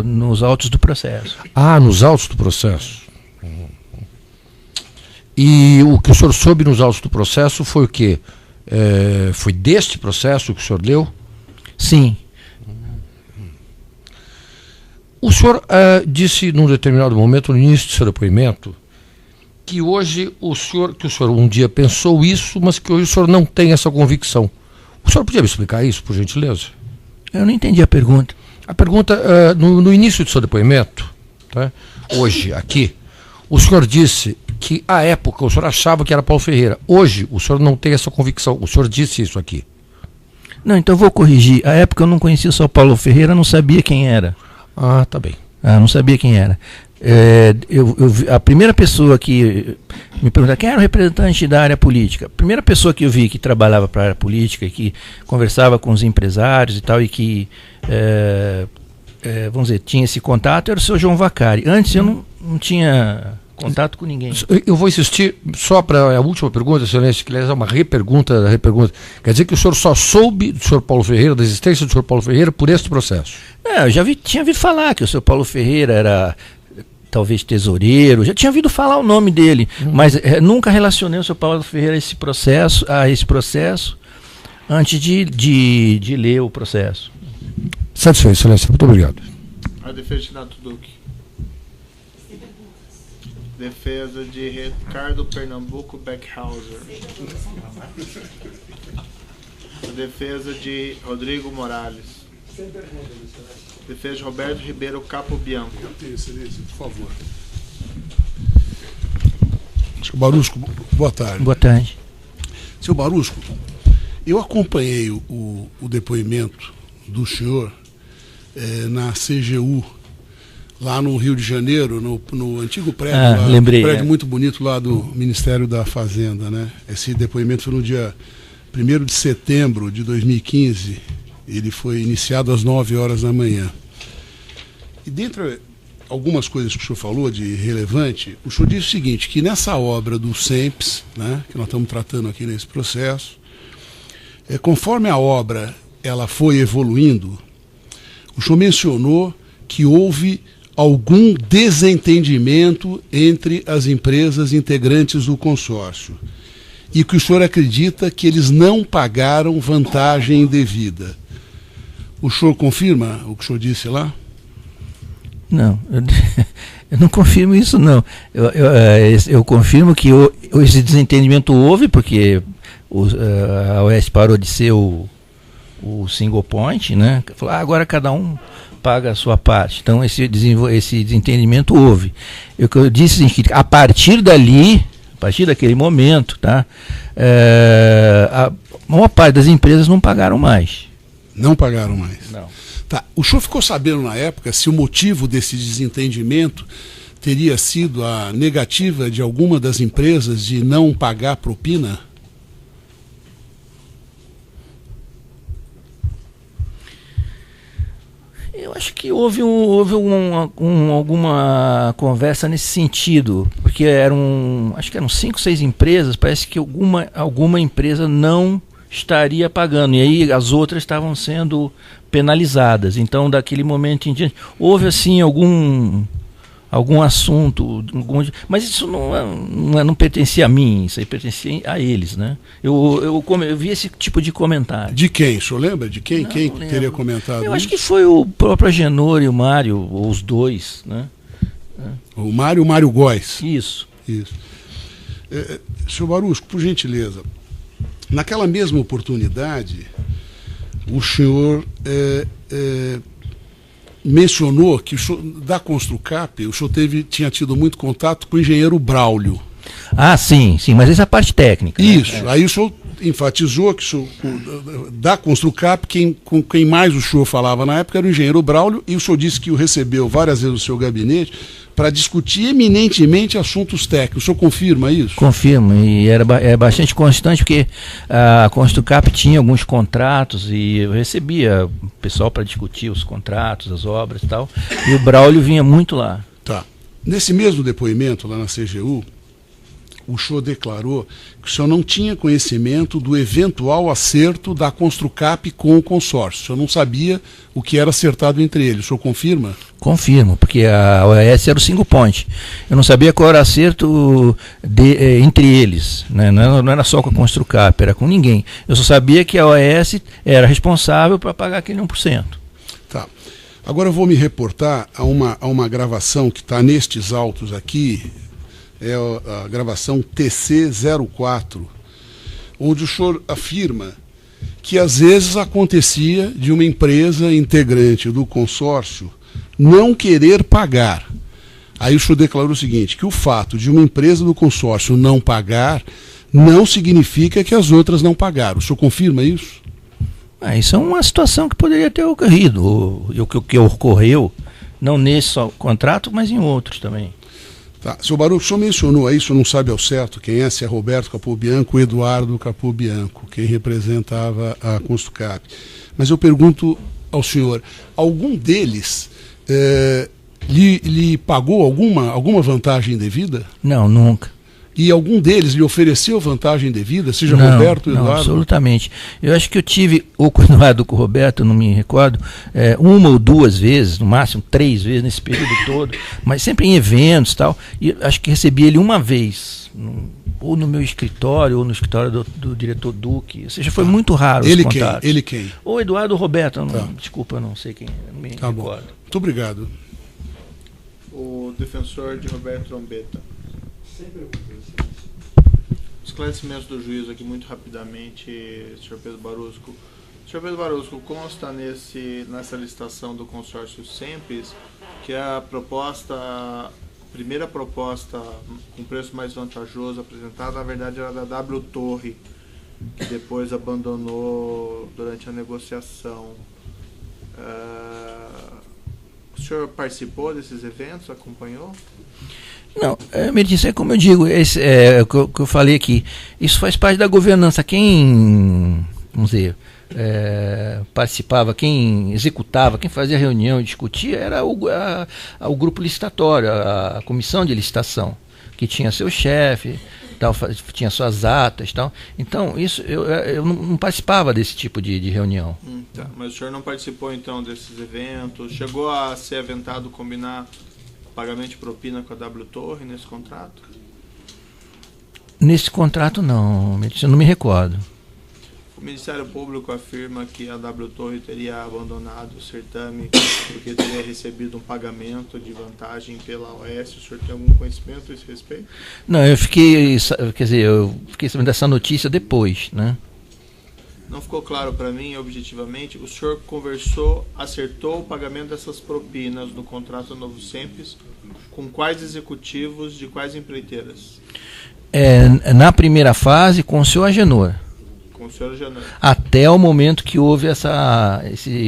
nos autos do processo. Ah, nos autos do processo. E o que o senhor soube nos autos do processo foi o quê? Foi deste processo que o senhor leu? Sim. O senhor disse num determinado momento, no início do seu depoimento, que hoje o senhor um dia pensou isso, mas que hoje o senhor não tem essa convicção. O senhor podia me explicar isso, por gentileza? Eu não entendi a pergunta. A pergunta, no início do seu depoimento, tá? Hoje, aqui, o senhor disse que, à época, o senhor achava que era Paulo Ferreira. Hoje, o senhor não tem essa convicção. O senhor disse isso aqui. Não, então eu vou corrigir. À época eu não conhecia só Paulo Ferreira, não sabia quem era. Ah, tá bem. Não sabia quem era. A primeira pessoa que me perguntou quem era o representante da área política, a primeira pessoa que eu vi que trabalhava para a área política e que conversava com os empresários e tal, e que vamos dizer, tinha esse contato, era o seu João Vacari. Antes eu não tinha contato com ninguém. Eu vou insistir só para a última pergunta, excelência, que é uma repergunta da repergunta. Quer dizer que o senhor só soube do senhor Paulo Ferreira, da existência do senhor Paulo Ferreira, por este processo? Eu já tinha ouvido falar que o senhor Paulo Ferreira era talvez tesoureiro, já tinha ouvido falar o nome dele, mas nunca relacionei o senhor Paulo Ferreira a esse processo antes de ler o processo. Satisfeito, excelência. Muito obrigado. A defesa de Nato Duque. Defesa de Ricardo Pernambuco Beckhauser. A defesa de Rodrigo Morales. Defesa de Roberto Ribeiro Capo Bianco. Excelência, por favor. Senhor Barusco, boa tarde. Boa tarde. Senhor Barusco, eu acompanhei o depoimento do senhor na CGU, lá no Rio de Janeiro, no antigo prédio, lembrei, um prédio muito bonito lá do Ministério da Fazenda, né? Esse depoimento foi no dia 1º de setembro de 2015, ele foi iniciado às 9 horas da manhã. E dentre algumas coisas que o senhor falou de relevante, o senhor disse o seguinte, que nessa obra do SEMPS, né, que nós estamos tratando aqui nesse processo, conforme a obra ela foi evoluindo, o senhor mencionou que houve algum desentendimento entre as empresas integrantes do consórcio e que o senhor acredita que eles não pagaram vantagem indevida. O senhor confirma o que o senhor disse lá? Não, eu não confirmo isso, não. Eu confirmo que esse desentendimento houve, porque a OS parou de ser o single point, né? Falou, agora cada um paga a sua parte. Então esse desentendimento houve. O que eu disse é que a partir daquele momento, tá? A maior parte das empresas não pagaram mais. Não pagaram mais. Não. Tá. O senhor ficou sabendo na época se o motivo desse desentendimento teria sido a negativa de alguma das empresas de não pagar propina? Eu acho que houve alguma conversa nesse sentido, porque acho que eram 5, 6 empresas, parece que alguma empresa não estaria pagando, e aí as outras estavam sendo penalizadas. Então, daquele momento em diante, houve assim algum assunto, mas isso não pertencia a mim, isso aí pertencia a eles, né? Eu vi esse tipo de comentário. De quem? O senhor lembra? De quem? Não, Quem não teria comentado Eu acho isso? que foi o próprio Agenor e o Mário, ou os dois, né? O Mário Góes. Isso. Senhor Barusco, por gentileza, naquela mesma oportunidade, o senhor mencionou que da Construcap, o senhor tinha tido muito contato com o engenheiro Braulio. Ah, sim, mas essa é a parte técnica. Isso, né? Aí o senhor enfatizou que da Construcap, com quem mais o senhor falava na época era o engenheiro Braulio, e o senhor disse que o recebeu várias vezes no seu gabinete para discutir eminentemente assuntos técnicos. O senhor confirma isso? Confirmo, e é bastante constante, porque a Construcap tinha alguns contratos e eu recebia o pessoal para discutir os contratos, as obras e tal, e o Braulio vinha muito lá. Tá. Nesse mesmo depoimento, lá na CGU, o senhor declarou que o senhor não tinha conhecimento do eventual acerto da Construcap com o consórcio. O senhor não sabia o que era acertado entre eles. O senhor confirma? Confirmo, porque a OAS era o single point. Eu não sabia qual era o acerto entre eles, né? Não era só com a Construcap, era com ninguém. Eu só sabia que a OAS era responsável para pagar aquele 1%. Tá. Agora eu vou me reportar a uma gravação que está nestes autos aqui, é a gravação TC04, onde o senhor afirma que às vezes acontecia de uma empresa integrante do consórcio não querer pagar. Aí o senhor declarou o seguinte, que o fato de uma empresa do consórcio não pagar não significa que as outras não pagaram. O senhor confirma isso? Isso é uma situação que poderia ter ocorrido, o que ocorreu, não nesse só contrato, mas em outros também. Tá. Seu Barulho, o senhor mencionou aí, o senhor não sabe ao certo quem é, se é Roberto Capobianco ou Eduardo Capobianco, quem representava a Construcap. Mas eu pergunto ao senhor, algum deles lhe pagou alguma vantagem devida? Não, nunca. E algum deles lhe ofereceu vantagem devida, seja não, Roberto ou Eduardo? Não, absolutamente. Eu acho que eu tive, ou com o Eduardo ou com o Roberto, não me recordo, uma ou duas vezes, no máximo 3 vezes nesse período todo, mas sempre em eventos e tal, e acho que recebi ele uma vez, ou no meu escritório, ou no escritório do diretor Duque, ou seja, foi muito raro ele os contatos. Ele quem? Ou Eduardo ou Roberto, Tá. Desculpa, eu não sei quem, não me Tá recordo. bom. Muito obrigado. O defensor de Roberto Trombetta. Esclarecimentos do juízo aqui muito rapidamente, Sr. Pedro Barusco. Sr. Pedro Barusco, consta nessa licitação do consórcio SEMPES que a primeira proposta com preço mais vantajoso apresentada, na verdade, era da W Torre, que depois abandonou durante a negociação. O senhor participou desses eventos, acompanhou? Não, Mertício, é como eu digo, o que eu falei aqui, isso faz parte da governança. Quem, vamos dizer, participava, quem executava, quem fazia reunião e discutia era o grupo licitatório, a comissão de licitação, que tinha seu chefe, tal, tinha suas atas e tal. Então, isso eu não participava desse tipo de reunião. Tá. Mas o senhor não participou então desses eventos? Chegou a ser aventado combinar pagamento de propina com a W Torre nesse contrato? Nesse contrato não, eu não me recordo. O Ministério Público afirma que a W Torre teria abandonado o certame porque teria recebido um pagamento de vantagem pela OAS. O senhor tem algum conhecimento a esse respeito? Não, eu fiquei sabendo dessa notícia depois, né? Não ficou claro para mim, objetivamente, o senhor acertou o pagamento dessas propinas no contrato Novo SEMPES com quais executivos de quais empreiteiras? Na primeira fase, com o senhor Agenor. Com o senhor Agenor. até o momento que houve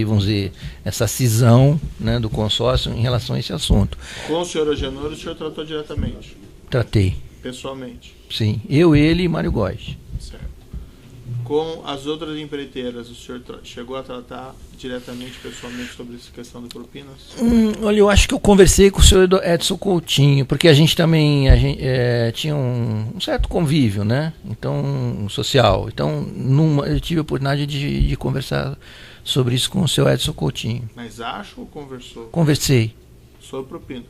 vamos dizer, essa cisão, né, do consórcio em relação a esse assunto. Com o senhor Agenor, o senhor tratou diretamente? Tratei. Pessoalmente? Sim, eu, ele e Mário Góes. Certo. Com as outras empreiteiras, o senhor chegou a tratar diretamente, pessoalmente, sobre essa questão de propinas? Olha, eu acho que eu conversei com o senhor Edson Coutinho, porque a gente também tinha um certo convívio, né? Então, social. Então, eu tive a oportunidade de conversar sobre isso com o senhor Edson Coutinho. Mas acho ou conversou? Conversei. Sobre propina?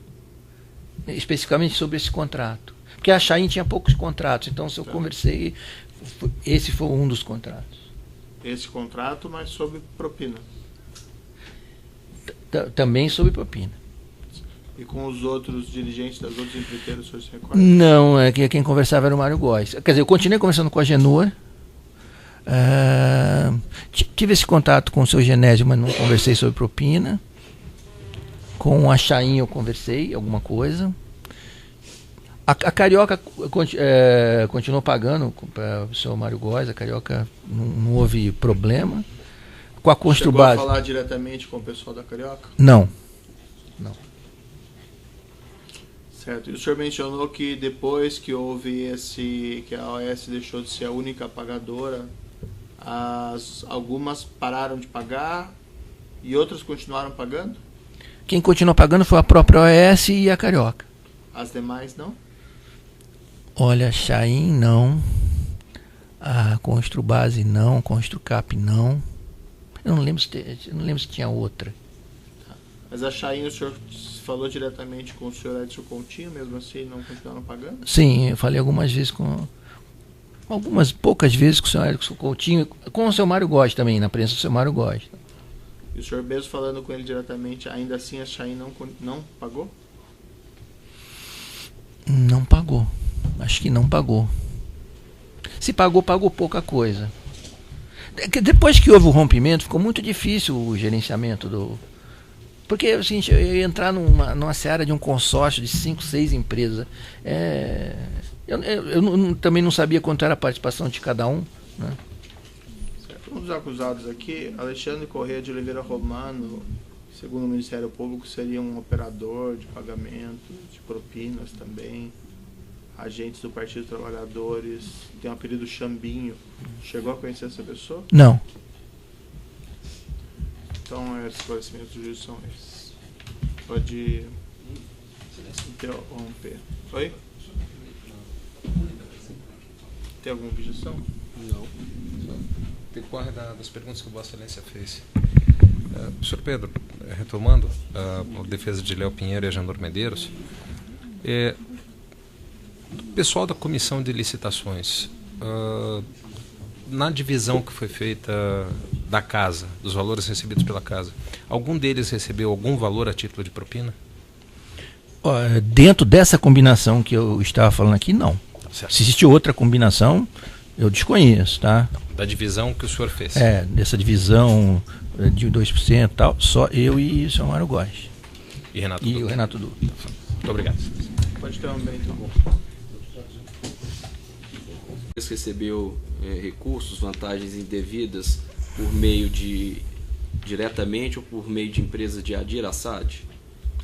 Especificamente sobre esse contrato. Porque a Chain tinha poucos contratos, então se eu conversei, esse foi um dos contratos. Esse contrato, mas sobre propina? Também sobre propina. E com os outros dirigentes das outras empreiteiras, o senhor se recorda? Não, quem conversava era o Mário Góes. Quer dizer, eu continuei conversando com a Agenor. Tive esse contato com o seu Genésio, mas não conversei sobre propina. Com a Chain eu conversei alguma coisa. A Carioca continuou pagando para o senhor Mário Góes. A Carioca não houve problema. Com a Construbase. Chegou a falar diretamente com o pessoal da Carioca? Não. Certo. E o senhor mencionou que depois que houve que a OAS deixou de ser a única pagadora, algumas pararam de pagar e outras continuaram pagando? Quem continuou pagando foi a própria OAS e a Carioca. As demais não? Olha, a Chain não, a Construbase não, a Construcap não. Eu não lembro se tinha outra. Mas a Chain, o senhor falou diretamente com o senhor Edson Coutinho, mesmo assim não continuaram pagando? Sim, eu falei algumas vezes poucas vezes com o senhor Edson Coutinho, com o seu Mário Góes também, na presença do seu Mário Góes. E o senhor mesmo falando com ele diretamente, ainda assim a Chain não pagou? Não pagou. Acho que não pagou. Se pagou, pagou pouca coisa. Depois que houve o rompimento, ficou muito difícil o gerenciamento do... Porque é o seguinte, eu ia entrar numa seara de um consórcio de 5, 6 empresas. Eu também não sabia quanto era a participação de cada um, né? Certo. Um dos acusados aqui, Alexandre Corrêa de Oliveira Romano, segundo o Ministério Público, seria um operador de pagamento, de propinas também, agentes do Partido dos Trabalhadores, tem um apelido Chambinho. Chegou a conhecer essa pessoa? Não. Então, os esclarecimentos do juiz são esses. Pode interromper. Oi? Tem alguma objeção? Não. Decorre das perguntas que o Vossa Excelência fez. Sr. Pedro, retomando a defesa de Léo Pinheiro e Agenor Medeiros, o pessoal da Comissão de Licitações, na divisão que foi feita da casa, dos valores recebidos pela casa, algum deles recebeu algum valor a título de propina? Dentro dessa combinação que eu estava falando aqui, não. Certo. Se existe outra combinação, eu desconheço, tá? Da divisão que o senhor fez? Dessa divisão de 2% e tal, só eu e o senhor Mário Góes. E Renato E Dutra. o Renato Dutra. Muito obrigado. Pode interromper, então. Recebeu recursos, vantagens indevidas por meio diretamente ou por meio de empresa de Adir Assad?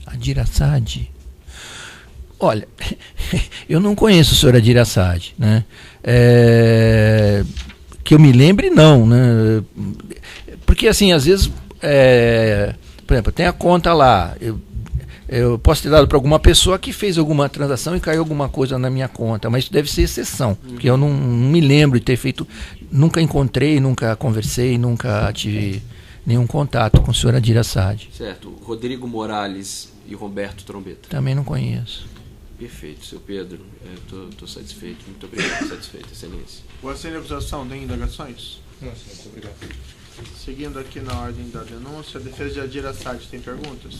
Adir Assad? Olha, eu não conheço o senhor Adir Assad, né? Que eu me lembre, não, né? Porque assim, às vezes, por exemplo, tem a conta lá, eu posso ter dado para alguma pessoa que fez alguma transação e caiu alguma coisa na minha conta, mas isso deve ser exceção, porque eu não me lembro de ter feito, nunca encontrei, nunca conversei, nunca tive nenhum contato com o senhor Adir Assad. Certo. Rodrigo Morales e Roberto Trombeta? Também não conheço. Perfeito, seu Pedro. Estou satisfeito. Muito obrigado, satisfeito, excelência. O assento de acusação tem indagações? Não, senhor, muito obrigado. Seguindo aqui na ordem da denúncia, a defesa de Adir Assad tem perguntas?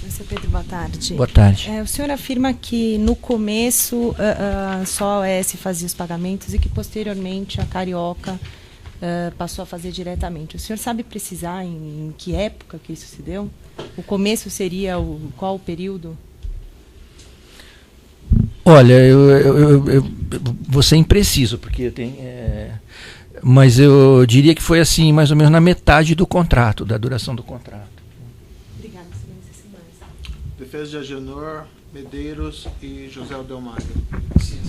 Seu Pedro, boa tarde. Boa tarde. O senhor afirma que no começo só a OAS fazia os pagamentos e que posteriormente a Carioca passou a fazer diretamente. O senhor sabe precisar em que época que isso se deu? O começo seria qual o período? Olha, eu vou ser impreciso, porque tem, mas eu diria que foi assim, mais ou menos na metade do contrato, da duração do contrato. Obrigada, excelência. Defesa de Agenor, Medeiros e José Aldelmagro. Sim.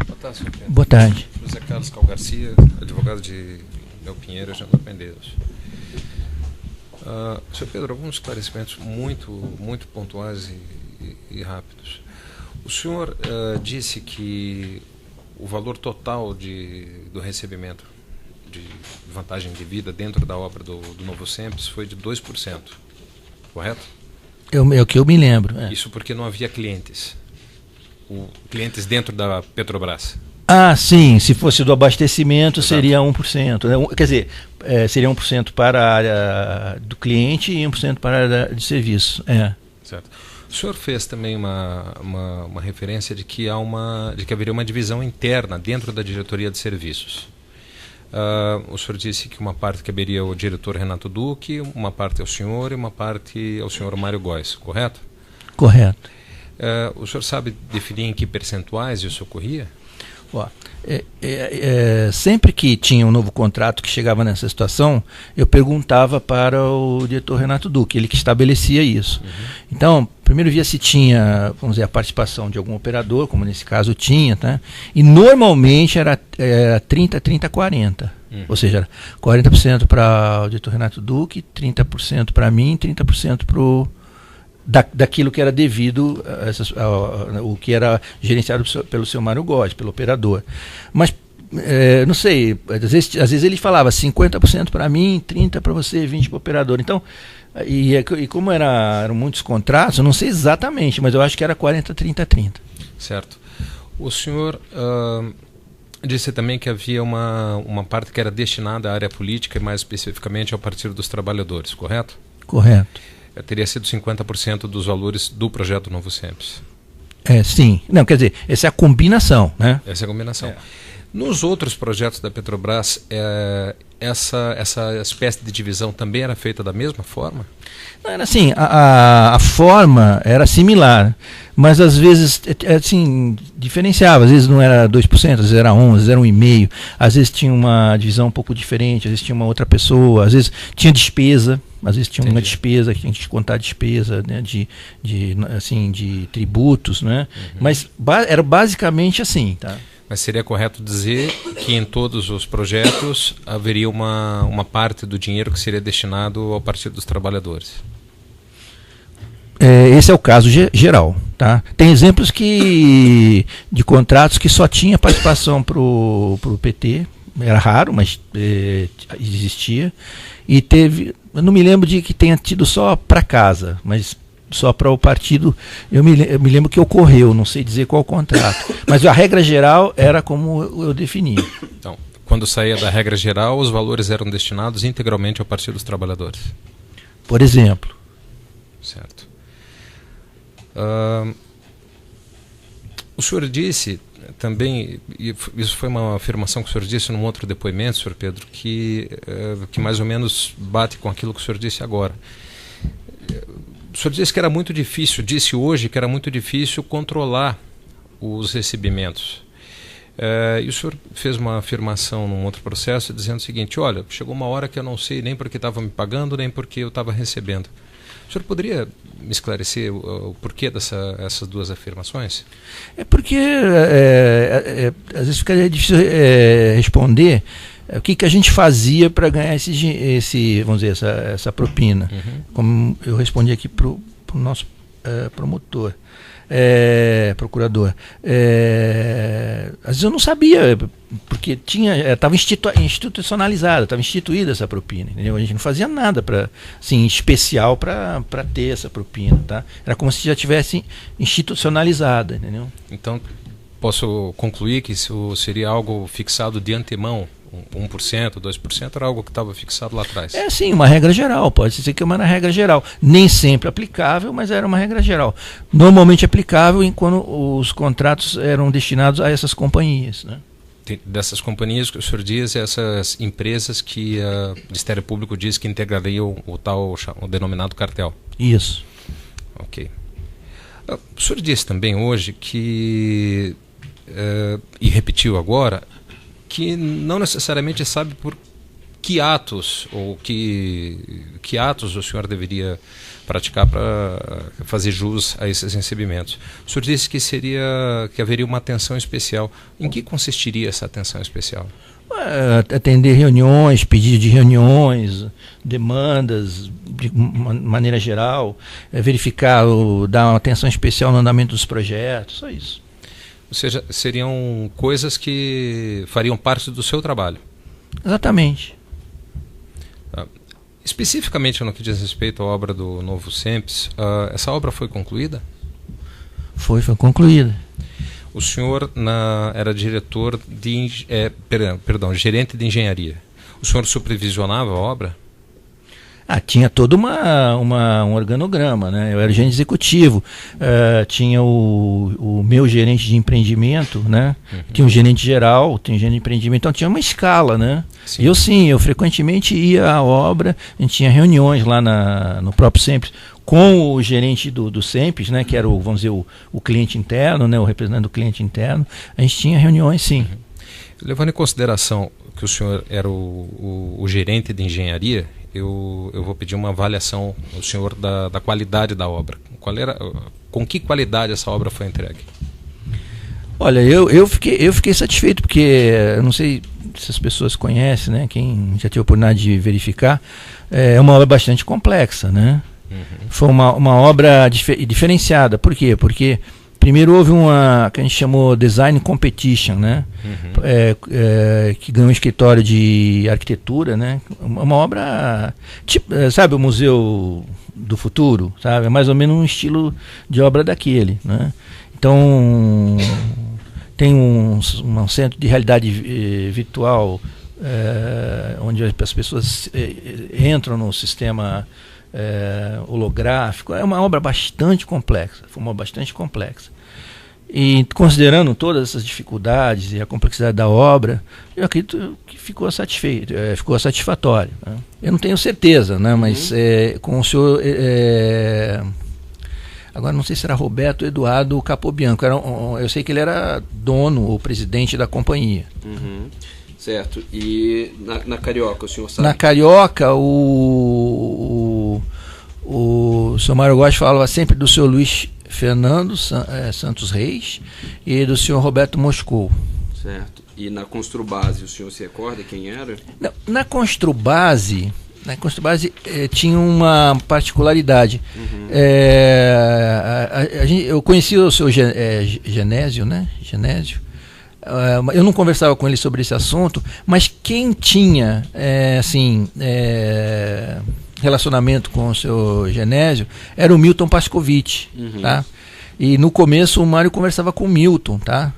Boa tarde, senhor Pedro. Boa tarde. José Carlos Cal Garcia, advogado de Léo Pinheiro e Agenor Medeiros. Senhor Pedro, alguns esclarecimentos muito pontuais e rápidos. O senhor disse que o valor total do recebimento de vantagem de vida dentro da obra do Novo Sempre foi de 2%, correto? É o que eu me lembro. Isso porque não havia clientes. Clientes dentro da Petrobras. Ah, sim, se fosse do abastecimento, exato, seria 1%. Né? Quer dizer, seria 1% para a área do cliente e 1% para a área de serviço. Certo. O senhor fez também uma referência de que haveria uma divisão interna dentro da diretoria de serviços. O senhor disse que uma parte caberia ao diretor Renato Duque, uma parte ao senhor e uma parte ao senhor Mário Góes, correto? Correto. O senhor sabe definir em que percentuais isso ocorria? Sempre que tinha um novo contrato que chegava nessa situação, eu perguntava para o diretor Renato Duque, ele que estabelecia isso. Uhum. Então, primeiro via se tinha, vamos dizer, a participação de algum operador, como nesse caso tinha, tá? E normalmente era 30-40. Ou seja, 40% para o diretor Renato Duque, 30% para mim, 30% para daquilo que era devido, o que era gerenciado pelo seu Mário Góes, pelo operador. Mas, não sei, às vezes ele falava 50% para mim, 30% para você, 20% para o operador. Então, e como eram muitos contratos, eu não sei exatamente, mas eu acho que era 40-30-30. Certo. O senhor disse também que havia uma parte que era destinada à área política e mais especificamente ao Partido dos Trabalhadores, correto? Correto. Teria sido 50% dos valores do projeto Novo Sempre. Sim. Não, quer dizer, essa é a combinação, né? Essa é a combinação. Nos outros projetos da Petrobras, essa espécie de divisão também era feita da mesma forma? Não, era assim, a forma era similar, mas às vezes assim, diferenciava, às vezes não era 2%, às vezes era 1%, às vezes era 1,5%, às vezes tinha uma divisão um pouco diferente, às vezes tinha uma outra pessoa, às vezes tinha despesa, às vezes tinha uma despesa que tinha que contar despesa, né, de tributos, né? Uhum. Mas era basicamente assim, tá? Mas seria correto dizer que em todos os projetos haveria uma parte do dinheiro que seria destinado ao Partido dos Trabalhadores? Esse é o caso geral. Tá? Tem exemplos de contratos que só tinha participação para o PT, era raro, mas existia. E teve, eu não me lembro de que tenha tido só para casa, mas só para o partido, eu me lembro que ocorreu, não sei dizer qual contrato. Mas a regra geral era como eu defini. Então, quando saía da regra geral, os valores eram destinados integralmente ao Partido dos Trabalhadores? Por exemplo. Certo. O senhor disse também, e isso foi uma afirmação que o senhor disse num outro depoimento, senhor Pedro, que mais ou menos bate com aquilo que o senhor disse agora. O senhor disse que era muito difícil, disse hoje que era muito difícil controlar os recebimentos. E o senhor fez uma afirmação num outro processo dizendo o seguinte: olha, chegou uma hora que eu não sei nem porque estava me pagando, nem porque eu estava recebendo. O senhor poderia me esclarecer o porquê dessas duas afirmações? É porque às vezes fica difícil responder o que a gente fazia para ganhar vamos dizer, essa propina. Uhum. Como eu respondi aqui para o nosso promotor, procurador. Às vezes eu não sabia, porque estava institucionalizada, estava instituída essa propina, entendeu? A gente não fazia nada assim, especial para ter essa propina, tá? Era como se já tivesse institucionalizada, entendeu? Então, posso concluir que isso seria algo fixado de antemão? 1%, 2% era algo que estava fixado lá atrás? Sim, uma regra geral, pode ser que é uma regra geral. Nem sempre aplicável, mas era uma regra geral. Normalmente aplicável quando os contratos eram destinados a essas companhias, né? Dessas companhias que o senhor diz, essas empresas que o Ministério Público diz que integrariam o denominado cartel. Isso. Ok. O senhor disse também hoje que, e repetiu agora, que não necessariamente sabe por que atos ou que atos o senhor deveria praticar para fazer jus a esses recebimentos. O senhor disse que haveria uma atenção especial. Em que consistiria essa atenção especial? Atender reuniões, pedidos de reuniões, demandas de maneira geral, verificar, dar uma atenção especial no andamento dos projetos, só isso. Ou seja, seriam coisas que fariam parte do seu trabalho. Exatamente. Especificamente no que diz respeito à obra do Novo SEMPS, essa obra foi concluída? Foi concluída. O senhor era diretor gerente de engenharia. O senhor supervisionava a obra? Tinha todo um organograma, né? Eu era gerente executivo, tinha o meu gerente de empreendimento, né? Tinha um gerente geral, tinha um gerente de empreendimento, então tinha uma escala, né? Sim. Eu frequentemente ia à obra, a gente tinha reuniões lá no próprio SEMPS com o gerente do SEMPS, né? Que era vamos dizer, o cliente interno, né? O representante do cliente interno, a gente tinha reuniões, sim. Levando em consideração que o senhor era o gerente de engenharia, eu vou pedir uma avaliação ao senhor da qualidade da obra. Com que qualidade essa obra foi entregue? Olha, eu fiquei satisfeito, porque eu não sei se as pessoas conhecem, né? Quem já teve a oportunidade de verificar, é uma obra bastante complexa, né? Foi uma obra diferenciada. Por quê? Porque primeiro houve uma que a gente chamou Design Competition, né? Que ganhou um escritório de arquitetura, né? Uma obra, tipo, sabe, o Museu do Futuro, sabe? É mais ou menos um estilo de obra daquele, né? Então, tem um centro de realidade virtual, onde as pessoas entram no sistema holográfico. É uma obra bastante complexa, foi uma obra bastante complexa. E considerando todas essas dificuldades e a complexidade da obra, eu acredito que ficou satisfatório, né? Eu não tenho certeza, né? Mas com o senhor, agora não sei se era Roberto Eduardo Capobianco, eu sei que ele era dono ou presidente da companhia. Certo. E na Carioca, o senhor sabe? Na Carioca, o senhor Mário Góes falava sempre do senhor Luiz Fernando Santos Reis e do senhor Roberto Moscou. Certo. E na Construbase, o senhor se recorda quem era? Na Construbase tinha uma particularidade. Eu conheci o seu Genésio, né? Eu não conversava com ele sobre esse assunto, mas quem tinha relacionamento com o seu Genésio era o Milton Pascovitch, tá? E no começo o Mário conversava com o Milton, tá?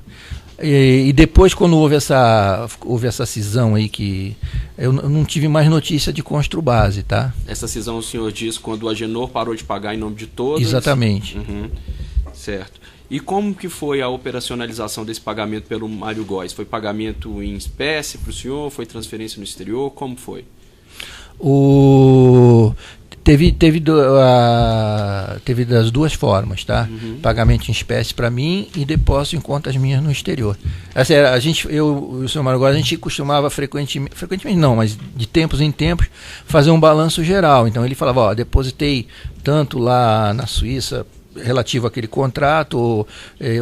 E depois, quando houve essa cisão aí, que eu não tive mais notícia de Construbase, tá? Essa cisão, o senhor diz, quando o Agenor parou de pagar em nome de todos? Exatamente. Certo. E como que foi a operacionalização desse pagamento pelo Mário Góes? Foi pagamento em espécie para o senhor? Foi transferência no exterior? Como foi? Teve das duas formas, tá? Pagamento em espécie para mim e depósito em contas minhas no exterior. Eu e o senhor Mário Góes, a gente costumava frequentemente não, mas de tempos em tempos, fazer um balanço geral. Então ele falava, depositei tanto lá na Suíça relativo àquele contrato,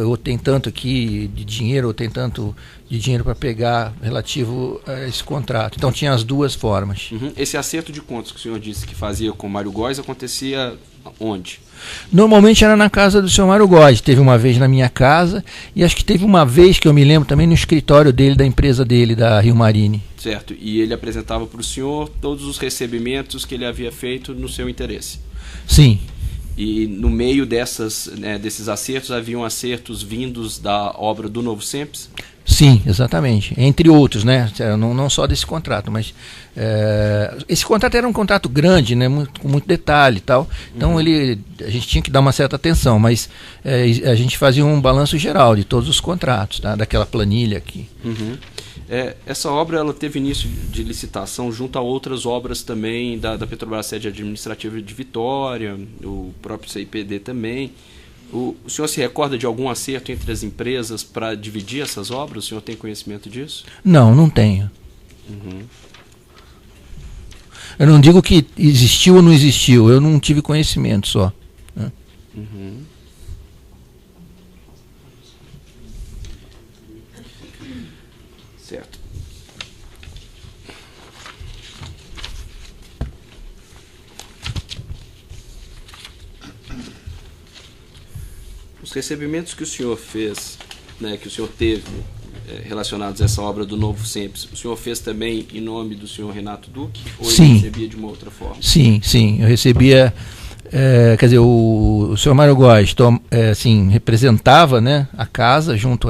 ou tem tanto aqui de dinheiro, ou tem tanto de dinheiro para pegar relativo a esse contrato. Então tinha as duas formas. Esse acerto de contas que o senhor disse que fazia com o Mário Góes acontecia onde? Normalmente era na casa do senhor Mário Góes. Teve uma vez na minha casa, e acho que teve uma vez que eu me lembro também no escritório dele, da empresa dele, da Rio Marine. Certo. E ele apresentava para o senhor todos os recebimentos que ele havia feito no seu interesse? Sim. E no meio desses acertos, haviam acertos vindos da obra do Novo SEMPS? Sim, exatamente. Entre outros, né? Não só desse contrato, mas esse contrato era um contrato grande, né? Com muito detalhe e tal. Então a gente tinha que dar uma certa atenção, mas a gente fazia um balanço geral de todos os contratos, tá? Daquela planilha aqui. Essa obra ela teve início de licitação junto a outras obras também da Petrobras, sede administrativa de Vitória, o próprio CIPD também. O senhor se recorda de algum acerto entre as empresas para dividir essas obras? O senhor tem conhecimento disso? Não tenho. Uhum. Eu não digo que existiu ou não existiu, eu não tive conhecimento só. Né? Uhum. Certo. Os recebimentos que o senhor fez, né, que o senhor teve relacionados a essa obra do Novo Sempre, o senhor fez também em nome do senhor Renato Duque? Ou Sim. Ele recebia de uma outra forma? Sim, eu recebia, quer dizer, o senhor Mário Góes assim, representava, né, a casa junto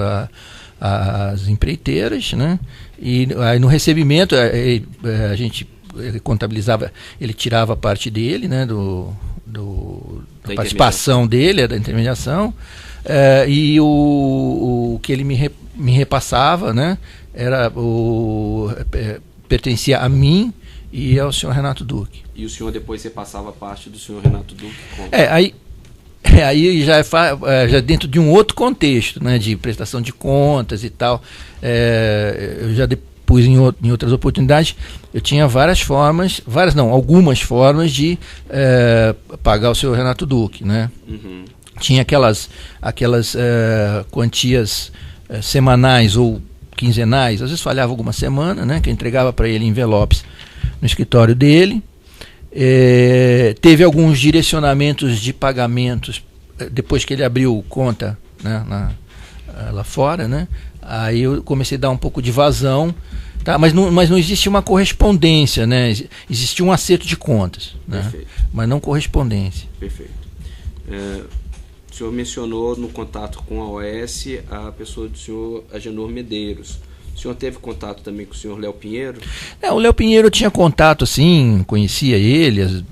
às empreiteiras, né, e aí no recebimento a gente contabilizava, ele tirava a parte dele, né, da participação dele, da intermediação, e o que ele me repassava, né, pertencia a mim e ao senhor Renato Duque. E o senhor depois repassava a parte do senhor Renato Duque? Como? Aí já dentro de um outro contexto, né, de prestação de contas e tal. Eu já depois em outras oportunidades eu tinha algumas formas de pagar o senhor Renato Duque, né? Uhum. Tinha aquelas quantias semanais ou quinzenais, às vezes falhava alguma semana, né, que eu entregava para ele envelopes no escritório dele. Teve alguns direcionamentos de pagamentos depois que ele abriu conta, né, lá fora, né? Aí eu comecei a dar um pouco de vazão, tá? Mas não existe uma correspondência, né? Existe um acerto de contas, né? Perfeito. Mas não correspondência. Perfeito. O senhor mencionou no contato com a OAS a pessoa do senhor Agenor Medeiros. O senhor teve contato também com o senhor Léo Pinheiro? O Léo Pinheiro eu tinha contato, assim, conhecia ele,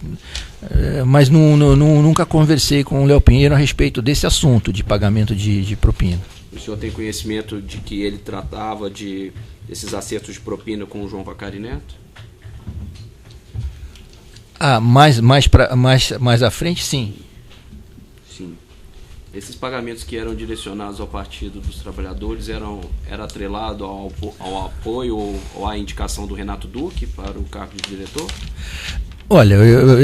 mas nunca conversei com o Léo Pinheiro a respeito desse assunto de pagamento de propina. O senhor tem conhecimento de que ele tratava desses acertos de propina com o João Vacari Neto? Mais à frente, sim. Sim. Esses pagamentos que eram direcionados ao Partido dos Trabalhadores era atrelado ao apoio ou à indicação do Renato Duque para o cargo de diretor? Olha,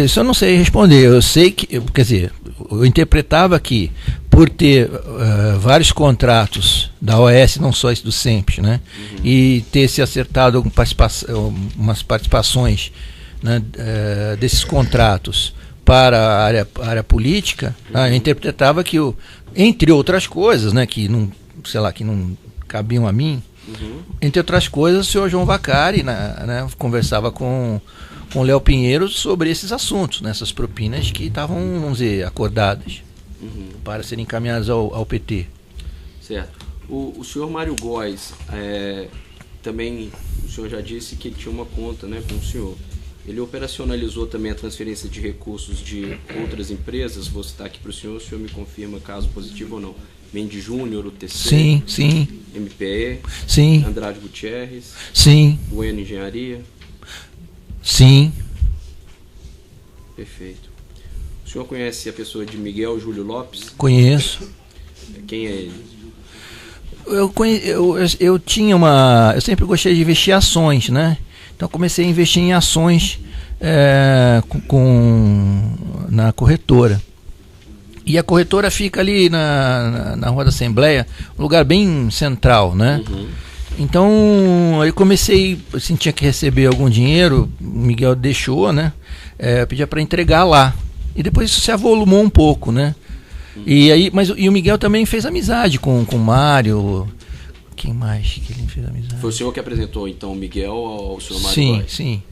isso eu não sei responder. Eu sei que, quer dizer, eu interpretava que por ter vários contratos da OAS, não só esse do SEMPES, né, e ter se acertado umas participações, né, desses contratos para a área política, eu interpretava que, entre outras coisas, né, que não cabiam a mim, entre outras coisas, o senhor João Vacari, né, conversava com o Léo Pinheiro sobre esses assuntos, né, essas propinas que estavam, vamos dizer, acordadas para serem encaminhadas ao PT. Certo. O senhor Mário Góes, também o senhor já disse que tinha uma conta, né, com o senhor. Ele operacionalizou também a transferência de recursos de outras empresas. Vou citar aqui para o senhor me confirma caso positivo ou não. Mendes Júnior, UTC, sim. MPE, sim. Andrade Gutierrez, sim. Bueno Engenharia. Sim. Perfeito. O senhor conhece a pessoa de Miguel Júlio Lopes? Conheço. Quem é ele? Eu sempre gostei de investir em ações, né? Então comecei a investir em ações na corretora. E a corretora fica ali na Rua da Assembleia, um lugar bem central, né? Então aí comecei, assim, tinha que receber algum dinheiro, o Miguel deixou, né? Pedia para entregar lá. E depois isso se avolumou um pouco, né? E o Miguel também fez amizade com o Mário. Quem mais que ele fez amizade? Foi o senhor que apresentou, então, o Miguel ao senhor Mário Góes? Sim.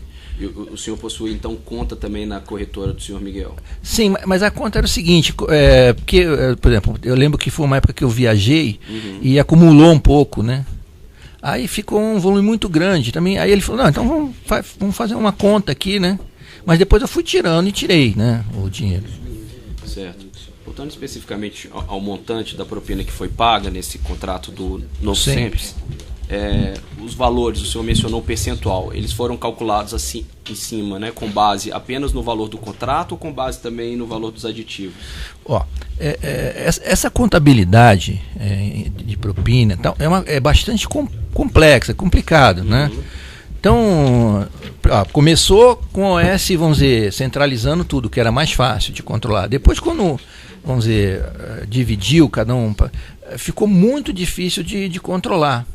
E o senhor possui, então, conta também na corretora do senhor Miguel? Sim, mas a conta era o seguinte, porque, por exemplo, eu lembro que foi uma época que eu viajei e acumulou um pouco, né? Aí ficou um volume muito grande também. Aí ele falou, não, então vamos fazer uma conta aqui, né? Mas depois eu fui tirando e tirei, né, o dinheiro. Certo. Voltando especificamente ao montante da propina que foi paga nesse contrato do Novo Sempre, os valores, o senhor mencionou o percentual, eles foram calculados assim em cima, né, com base apenas no valor do contrato ou com base também no valor dos aditivos? Essa contabilidade de propina então, é bastante complexa, complicado, né? Então, começou com a OS, vamos dizer, centralizando tudo, que era mais fácil de controlar. Depois, quando, vamos dizer, dividiu cada um, ficou muito difícil de controlar.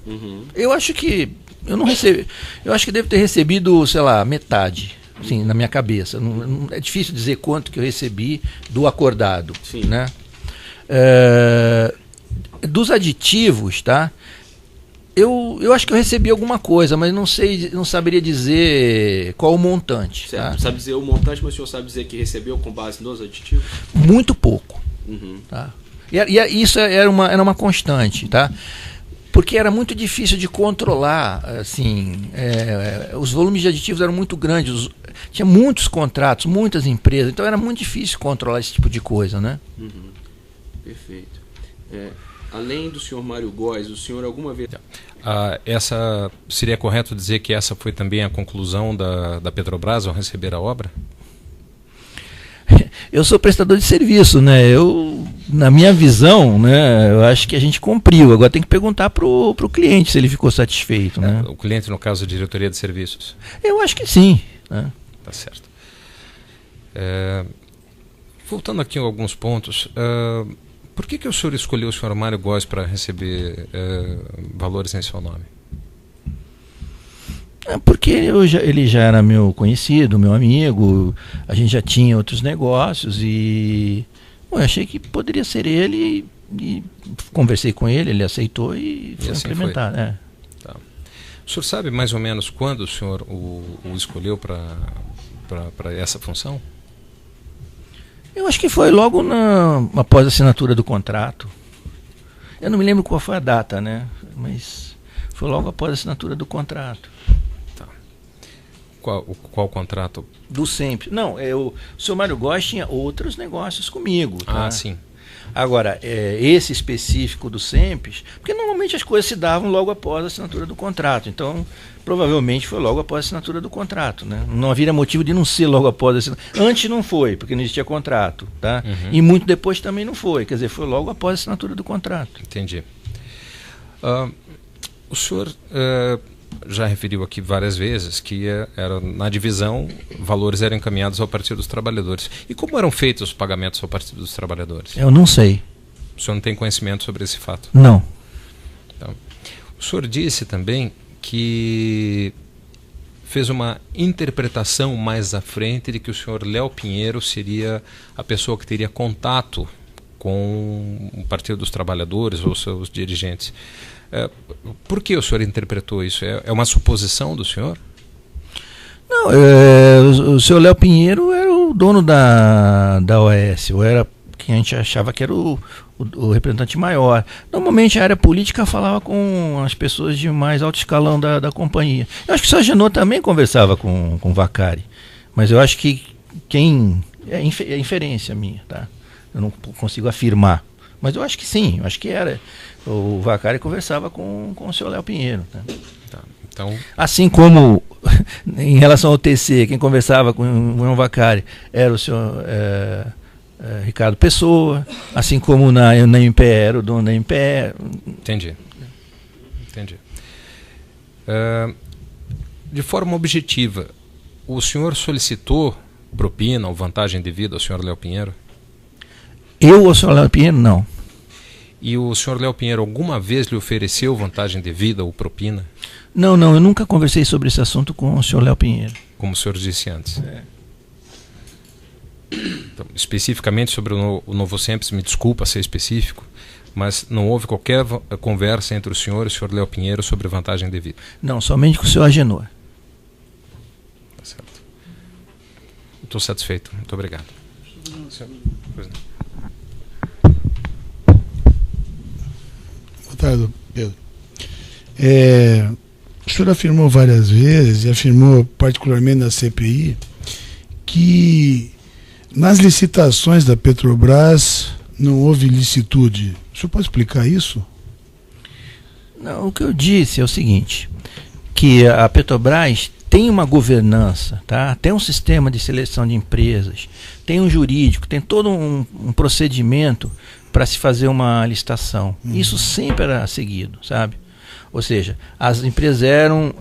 Eu acho que eu não recebi, eu acho que devo ter recebido, sei lá, metade, assim, na minha cabeça. Não, é difícil dizer quanto que eu recebi do acordado, Sim. né? Dos aditivos, tá? Eu acho que eu recebi alguma coisa, mas não saberia dizer qual o montante. Certo, tá? sabe dizer o montante, mas o senhor sabe dizer que recebeu com base nos aditivos? Muito pouco. Tá? E isso era uma constante, tá? Porque era muito difícil de controlar, assim, os volumes de aditivos eram muito grandes, tinha muitos contratos, muitas empresas, então era muito difícil controlar esse tipo de coisa, né? Perfeito. Além do senhor Mário Góes, o senhor alguma vez... Essa seria correto dizer que essa foi também a conclusão da Petrobras ao receber a obra? Eu sou prestador de serviço, né? Na minha visão, né, eu acho que a gente cumpriu. Agora tem que perguntar pro cliente se ele ficou satisfeito, né? O cliente, no caso, a diretoria de serviços? Eu acho que sim. Né? Tá certo. Voltando aqui a alguns pontos, por que o senhor escolheu o senhor Mário Góes para receber valores em seu nome? Porque ele já era meu conhecido, meu amigo, a gente já tinha outros negócios e eu achei que poderia ser ele e conversei com ele aceitou e foi assim implementado. Tá. O senhor sabe mais ou menos quando o senhor o escolheu para essa função? Eu acho que foi logo após a assinatura do contrato. Eu não me lembro qual foi a data, né? Mas foi logo após a assinatura do contrato. Tá. Qual contrato? Do SEMPES. Não, o senhor Mário Góes tinha outros negócios comigo. Tá? Ah, sim. Agora, esse específico do SEMPES, porque normalmente as coisas se davam logo após a assinatura do contrato. Então, provavelmente foi logo após a assinatura do contrato. Né? Não havia motivo de não ser logo após a assinatura. Antes não foi, porque não existia contrato. Tá? E muito depois também não foi. Quer dizer, foi logo após a assinatura do contrato. Entendi. O senhor já referiu aqui várias vezes que era na divisão, valores eram encaminhados ao Partido dos Trabalhadores. E como eram feitos os pagamentos ao Partido dos Trabalhadores? Eu não sei. O senhor não tem conhecimento sobre esse fato? Não. Então, o senhor disse também que fez uma interpretação mais à frente de que o senhor Léo Pinheiro seria a pessoa que teria contato com o Partido dos Trabalhadores ou seus dirigentes. Por que o senhor interpretou isso? É uma suposição do senhor? Não, o senhor Léo Pinheiro era o dono da OAS, ou era quem a gente achava que era o representante maior. Normalmente a área política falava com as pessoas de mais alto escalão da companhia. Eu acho que o senhor Agenor também conversava com o Vacari, mas eu acho que é inferência minha, tá? Eu não consigo afirmar, mas eu acho que sim, eu acho que era. O Vacari conversava com o senhor Léo Pinheiro. Tá? Então... Assim como em relação ao TC, quem conversava com o Vacari era o senhor Ricardo Pessoa, assim como na MPE era o dono da MPE. Entendi. De forma objetiva, o senhor solicitou propina ou vantagem devida ao senhor Léo Pinheiro? Eu ou o senhor Léo Pinheiro, não. E o senhor Léo Pinheiro alguma vez lhe ofereceu vantagem devida ou propina? Não, eu nunca conversei sobre esse assunto com o senhor Léo Pinheiro. Como o senhor disse antes. Então, especificamente sobre o Novo SEMPES, me desculpa ser específico, mas não houve qualquer conversa entre o senhor e o senhor Léo Pinheiro sobre vantagem devida? Não, somente com o senhor Agenor. Tá certo. Estou satisfeito. Muito obrigado. Pois não. Boa tarde, Pedro. O senhor afirmou várias vezes, e afirmou particularmente na CPI, que nas licitações da Petrobras não houve licitude. O senhor pode explicar isso? Não, o que eu disse é o seguinte, que a Petrobras tem uma governança, tá? Tem um sistema de seleção de empresas, tem um jurídico, tem todo um procedimento para se fazer uma licitação. Isso sempre era seguido, sabe? Ou seja, as empresas eram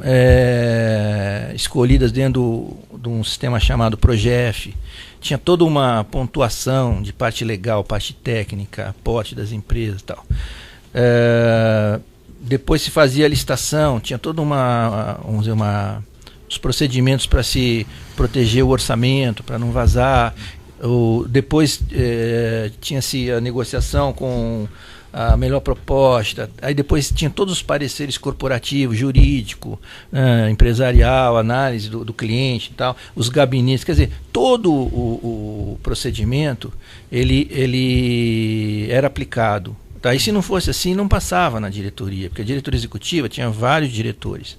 escolhidas dentro de um sistema chamado PROGEF, tinha toda uma pontuação de parte legal, parte técnica, porte das empresas e tal. Depois se fazia a licitação, tinha toda os procedimentos para se proteger o orçamento, para não vazar. Depois tinha-se a negociação com a melhor proposta, aí depois tinha todos os pareceres corporativos, jurídico, empresarial, análise do cliente e tal, os gabinetes, quer dizer, todo o procedimento ele era aplicado. Tá? E se não fosse assim, não passava na diretoria, porque a diretoria executiva tinha vários diretores.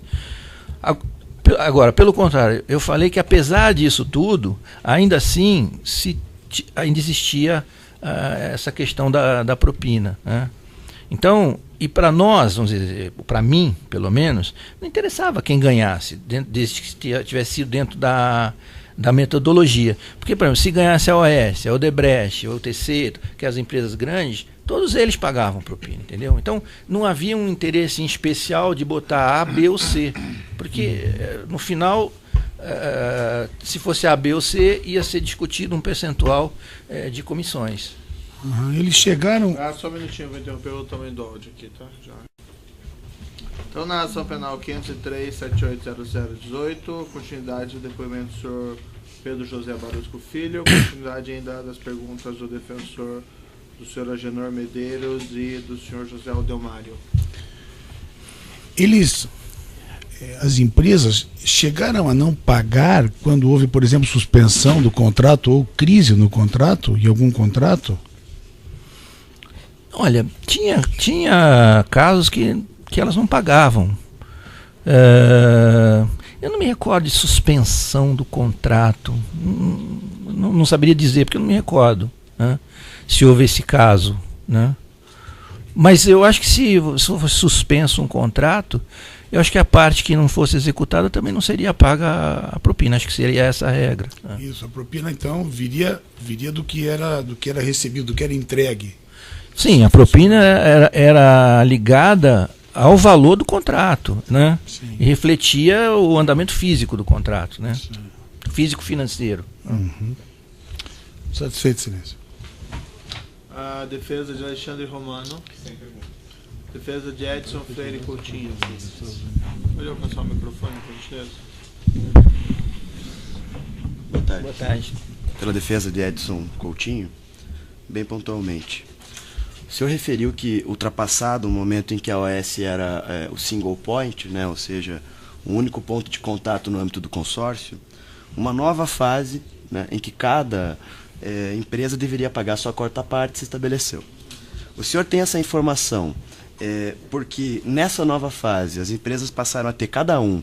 Agora, pelo contrário, eu falei que apesar disso tudo, ainda assim, ainda existia essa questão da propina, né? Então, e para nós, vamos dizer, para mim, pelo menos, não interessava quem ganhasse, desde que tivesse sido dentro da metodologia. Porque, por exemplo, se ganhasse a OS, a Odebrecht, a UTC, que as empresas grandes, todos eles pagavam propina, entendeu? Então, não havia um interesse em especial de botar A, B ou C, porque, no final, se fosse A, B ou C, ia ser discutido um percentual de comissões. Eles chegaram... Só um minutinho, vou interromper o tamanho do áudio aqui, tá? Já. Então, na ação penal 503-780018, continuidade do depoimento do senhor Pedro José Barusco Filho, continuidade ainda das perguntas do defensor do senhor Agenor Medeiros e do senhor José Aldelmário. As empresas chegaram a não pagar quando houve, por exemplo, suspensão do contrato ou crise no contrato, em algum contrato? Olha, tinha casos que elas não pagavam. Eu não me recordo de suspensão do contrato. Não saberia dizer, porque eu não me recordo, né, se houve esse caso, né? Mas eu acho que se fosse suspenso um contrato, eu acho que a parte que não fosse executada também não seria paga a propina. Acho que seria essa a regra. Isso, a propina então viria do que era recebido, do que era entregue. Sim, a propina era ligada ao valor do contrato, né? Sim. E refletia o andamento físico do contrato, né? Físico-financeiro. Satisfeito, silêncio. A defesa de Alexandre Romano. Sem pergunta. Defesa de Edson Freire Coutinho. Pode alcançar o microfone, por gentileza? Boa tarde. Boa tarde. Pela defesa de Edson Coutinho, bem pontualmente. O senhor referiu que, ultrapassado o momento em que a OS era o single point, né, ou seja, o único ponto de contato no âmbito do consórcio, uma nova fase, né, em que cada empresa deveria pagar sua quarta parte se estabeleceu. O senhor tem essa informação porque nessa nova fase as empresas passaram a ter cada um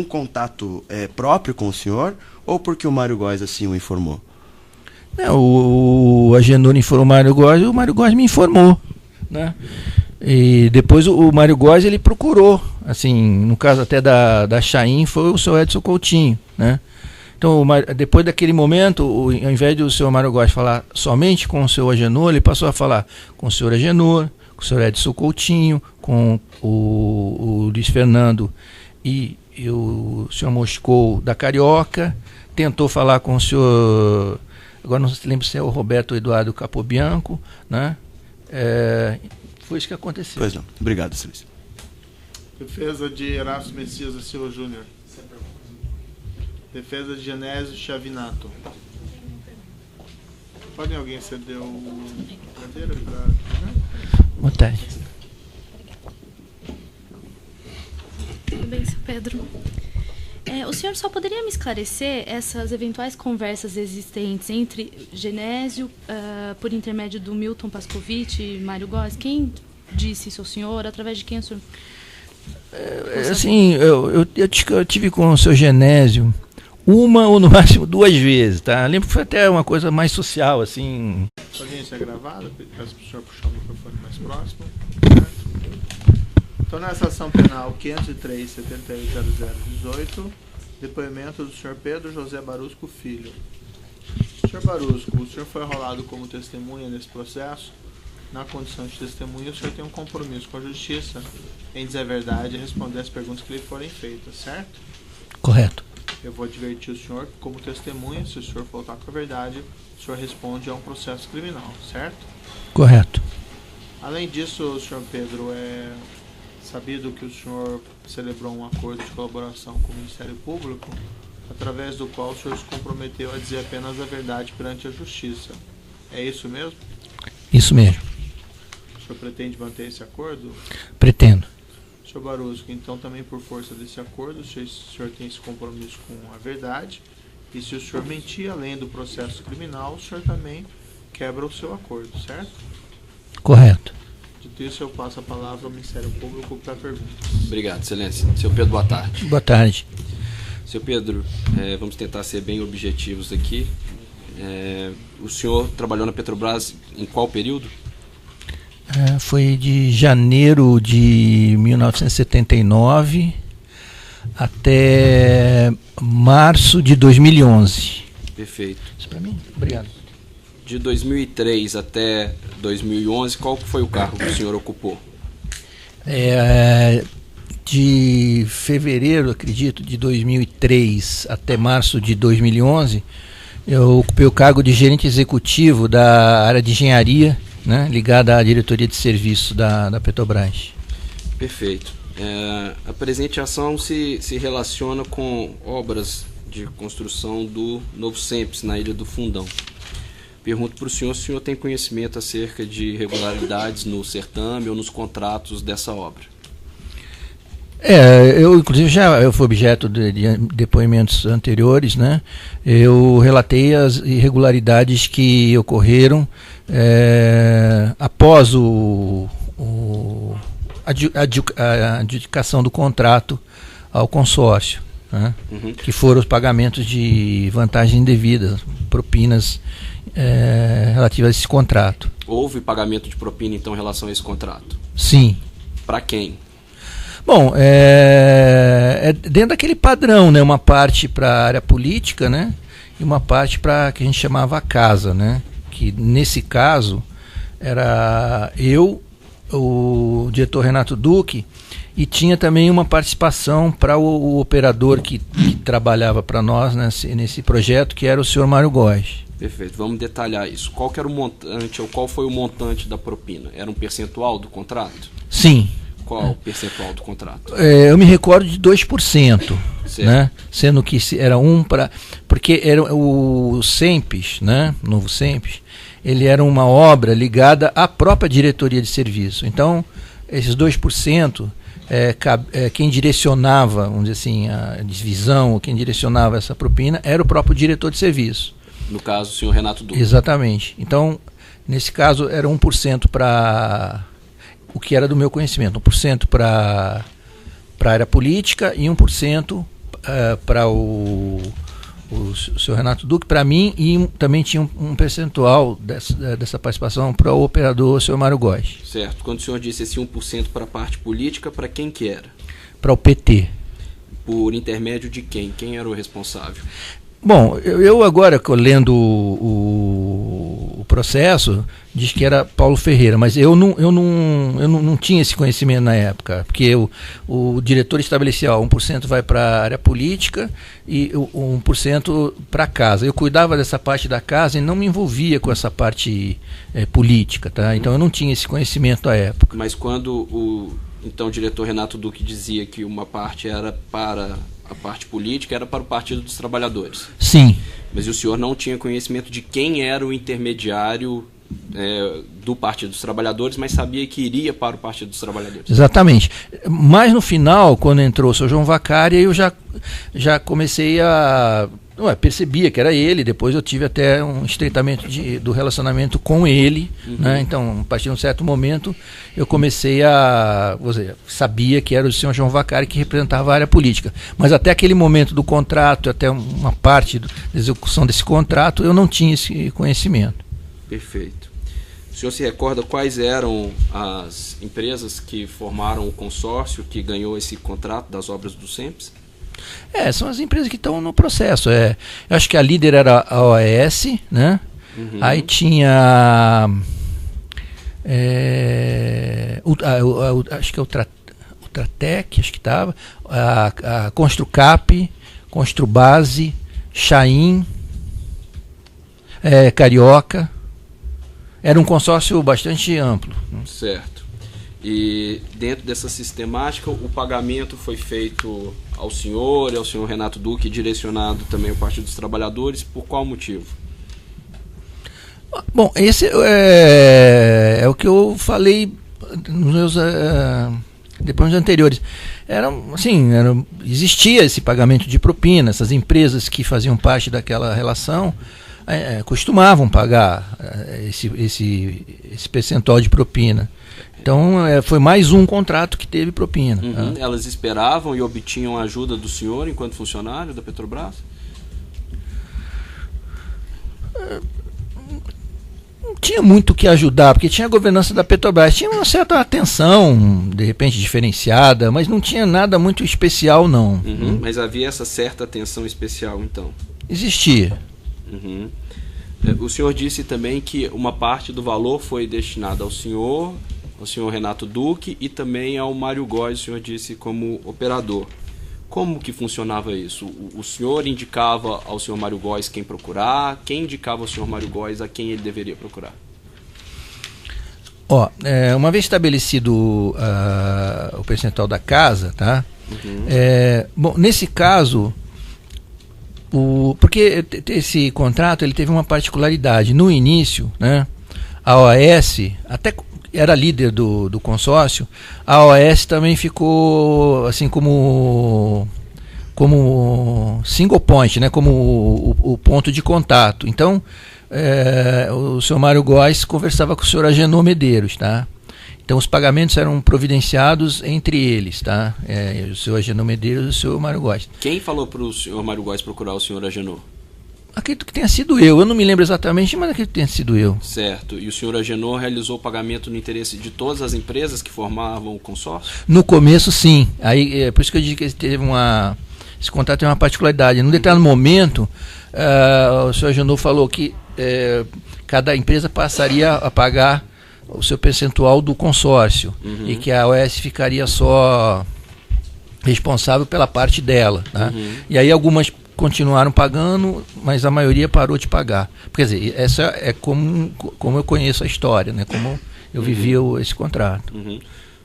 contato próprio com o senhor, ou porque o Mário Góes assim o informou? O Agenor informou o Mário Góes e o Mário Góes me informou, né? E depois o Mário Góes ele procurou, assim, no caso até da Chain, foi o seu Edson Coutinho, né? Então, depois daquele momento, ao invés do senhor Mário Góes falar somente com o seu Agenor, ele passou a falar com o senhor Agenor, com o senhor Edson Coutinho, com o Luiz Fernando e o senhor Moscou da Carioca, tentou falar com o senhor, agora não se lembra se é o Roberto Eduardo Capobianco, né? Foi isso que aconteceu. Pois não. Obrigado, silêncio. Defesa de Erasto Messias da Silva Júnior. Defesa de Genésio Chavinato. Pode alguém ceder o cadeira? Boa tarde. Tudo bem, seu Pedro? O senhor só poderia me esclarecer essas eventuais conversas existentes entre Genésio, por intermédio do Milton Pascovitch e Mário Góes? Quem disse isso ao senhor? Através de quem o senhor... Assim, eu tive com o seu Genésio uma ou no máximo duas vezes, tá? Lembro que foi até uma coisa mais social, assim. A audiência é gravada, peço para o senhor puxar o microfone mais próximo. Então, nessa ação penal 503-780018, depoimento do senhor Pedro José Barusco Filho. Senhor Barusco, o senhor foi arrolado como testemunha nesse processo. Na condição de testemunha, o senhor tem um compromisso com a justiça em dizer a verdade e responder as perguntas que lhe forem feitas, certo? Correto. Eu vou advertir o senhor que, como testemunha, se o senhor faltar com a verdade, o senhor responde a um processo criminal, certo? Correto. Além disso, senhor Pedro, é sabido que o senhor celebrou um acordo de colaboração com o Ministério Público, através do qual o senhor se comprometeu a dizer apenas a verdade perante a justiça. É isso mesmo? Isso mesmo. O senhor pretende manter esse acordo? Pretendo. Senhor Barusco, então também por força desse acordo, o senhor tem esse compromisso com a verdade, e se o senhor mentir além do processo criminal, o senhor também quebra o seu acordo, certo? Correto. Dito isso, eu passo a palavra ao Ministério Público para perguntas. Obrigado, Excelência. Senhor Pedro, boa tarde. Boa tarde. Senhor Pedro, vamos tentar ser bem objetivos aqui. O senhor trabalhou na Petrobras em qual período? Foi de janeiro de 1979 até março de 2011. Perfeito. Isso para mim? Obrigado. De 2003 até 2011, qual foi o cargo que o senhor ocupou? De fevereiro, acredito, de 2003 até março de 2011, eu ocupei o cargo de gerente executivo da área de engenharia, né, ligada à diretoria de serviço da Petrobras. Perfeito. A presente ação se relaciona com obras de construção do Novo Sempre, na Ilha do Fundão. Pergunto para o senhor se o senhor tem conhecimento acerca de irregularidades no certame ou nos contratos dessa obra. Eu inclusive eu fui objeto de depoimentos anteriores, né? Eu relatei as irregularidades que ocorreram após a adjudicação do contrato ao consórcio, né? Uhum. Que foram os pagamentos de vantagem indevida, propinas relativas a esse contrato. Houve pagamento de propina, então, em relação a esse contrato? Sim. Para quem? Bom, dentro daquele padrão, né? Uma parte para a área política, né? E uma parte para que a gente chamava a casa, né? Que nesse caso era eu, o diretor Renato Duque, e tinha também uma participação para o operador que trabalhava para nós nesse projeto, que era o senhor Mário Góes. Perfeito, vamos detalhar isso. Qual que era o montante, ou qual foi o montante da propina? Era um percentual do contrato? Sim. Qual o percentual do contrato? Eu me recordo de 2%, né? Sendo que era porque era o SEMPES, né? Novo SEMPES, ele era uma obra ligada à própria diretoria de serviço. Então, esses 2%, quem direcionava, vamos dizer assim, a divisão, ou quem direcionava essa propina, era o próprio diretor de serviço. No caso, o senhor Renato Duque. Exatamente. Então, nesse caso, era 1% para o que era do meu conhecimento, 1% para a área política e 1% para o senhor Renato Duque, para mim, e também tinha um percentual dessa participação para o operador, o senhor Mário Góes. Certo. Quando o senhor disse esse 1% para a parte política, para quem que era? Para o PT. Por intermédio de quem? Quem era o responsável? Bom, eu agora, lendo o processo, diz que era Paulo Ferreira, mas eu não tinha esse conhecimento na época, porque o diretor estabelecia, 1% vai para a área política e 1% para a casa. Eu cuidava dessa parte da casa e não me envolvia com essa parte política, tá? Então eu não tinha esse conhecimento à época. Mas quando o diretor Renato Duque dizia que uma parte era para a parte política, era para o Partido dos Trabalhadores. Sim. Mas o senhor não tinha conhecimento de quem era o intermediário do Partido dos Trabalhadores, mas sabia que iria para o Partido dos Trabalhadores. Exatamente. Mas no final, quando entrou o senhor João Vacari, eu já comecei a... percebia que era ele, depois eu tive até um estreitamento do relacionamento com ele, né? Então, a partir de um certo momento, eu comecei sabia que era o senhor João Vacari que representava a área política, mas até aquele momento do contrato, até uma parte da execução desse contrato, eu não tinha esse conhecimento. Perfeito. O senhor se recorda quais eram as empresas que formaram o consórcio que ganhou esse contrato das obras do SEMPS? São as empresas que estão no processo. Eu acho que a líder era a OAS, né? Uhum. Aí tinha acho que é o Tratec, acho que estava, a Construcap, Construbase, Chain, Carioca. Era um consórcio bastante amplo. Certo. E dentro dessa sistemática, o pagamento foi feito ao senhor e ao senhor Renato Duque, direcionado também ao Partido dos Trabalhadores, por qual motivo? Bom, esse é o que eu falei nos meus depoimentos anteriores. Existia esse pagamento de propina, essas empresas que faziam parte daquela relação costumavam pagar esse percentual de propina. Então, foi mais um contrato que teve propina. Uhum. Elas esperavam e obtinham a ajuda do senhor enquanto funcionário da Petrobras? Não tinha muito o que ajudar, porque tinha a governança da Petrobras. Tinha uma certa atenção, de repente, diferenciada, mas não tinha nada muito especial, não. Uhum. Mas havia essa certa atenção especial, então? Existia. Uhum. O senhor disse também que uma parte do valor foi destinada ao senhor Renato Duque e também ao Mário Góes, o senhor disse, como operador. Como que funcionava isso? O senhor indicava ao senhor Mário Góes quem procurar? Quem indicava ao senhor Mário Góes a quem ele deveria procurar? Uma vez estabelecido o percentual da casa, tá? Uhum. Bom, nesse caso, porque esse contrato ele teve uma particularidade. No início, né, a OAS, até era líder do consórcio, a OAS também ficou assim como single point, né, como o ponto de contato. Então, o senhor Mário Góes conversava com o senhor Agenor Medeiros, tá? Então os pagamentos eram providenciados entre eles, tá? O senhor Agenor Medeiros e o senhor Mário Góes. Quem falou para o senhor Mário Góes procurar o senhor Agenor? Acredito que tenha sido eu não me lembro exatamente, mas acredito que tenha sido eu. Certo, e o senhor Agenor realizou o pagamento no interesse de todas as empresas que formavam o consórcio? No começo, sim. Aí, por isso que eu disse que esse contrato tem uma particularidade. Num determinado momento, o senhor Agenor falou que cada empresa passaria a pagar o seu percentual do consórcio, uhum, e que a OAS ficaria só responsável pela parte dela, tá? Uhum. E aí algumas continuaram pagando, mas a maioria parou de pagar. Quer dizer, essa é como eu conheço a história, né? Como eu vivia esse contrato. Uhum.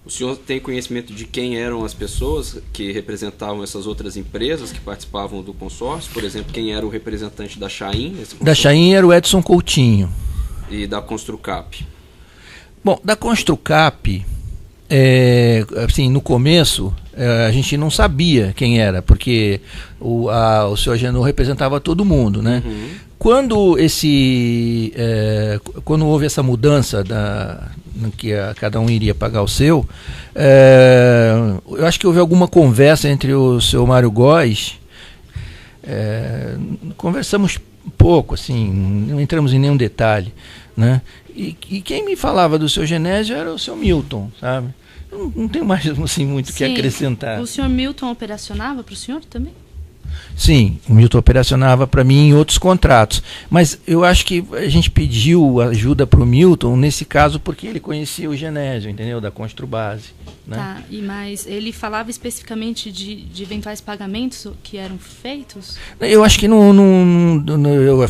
O senhor tem conhecimento de quem eram as pessoas que representavam essas outras empresas que participavam do consórcio? Por exemplo, quem era o representante da Chain? Da Chain era o Edson Coutinho. E da Construcap? Bom, da Construcap, assim, no começo, a gente não sabia quem era, porque o senhor Agenor representava todo mundo, né? Uhum. Quando houve essa mudança que cada um iria pagar o seu, eu acho que houve alguma conversa entre o senhor Mário Góes, conversamos pouco, assim, não entramos em nenhum detalhe, né? E quem me falava do seu Genésio era o seu Milton, sabe? Não tenho mais assim, muito o que acrescentar. O senhor Milton operacionava para o senhor também? Sim, o Milton operacionava para mim em outros contratos. Mas eu acho que a gente pediu ajuda para o Milton nesse caso porque ele conhecia o Genésio, entendeu? Da Construbase. Né? Tá, mas ele falava especificamente de eventuais pagamentos que eram feitos? Eu acho que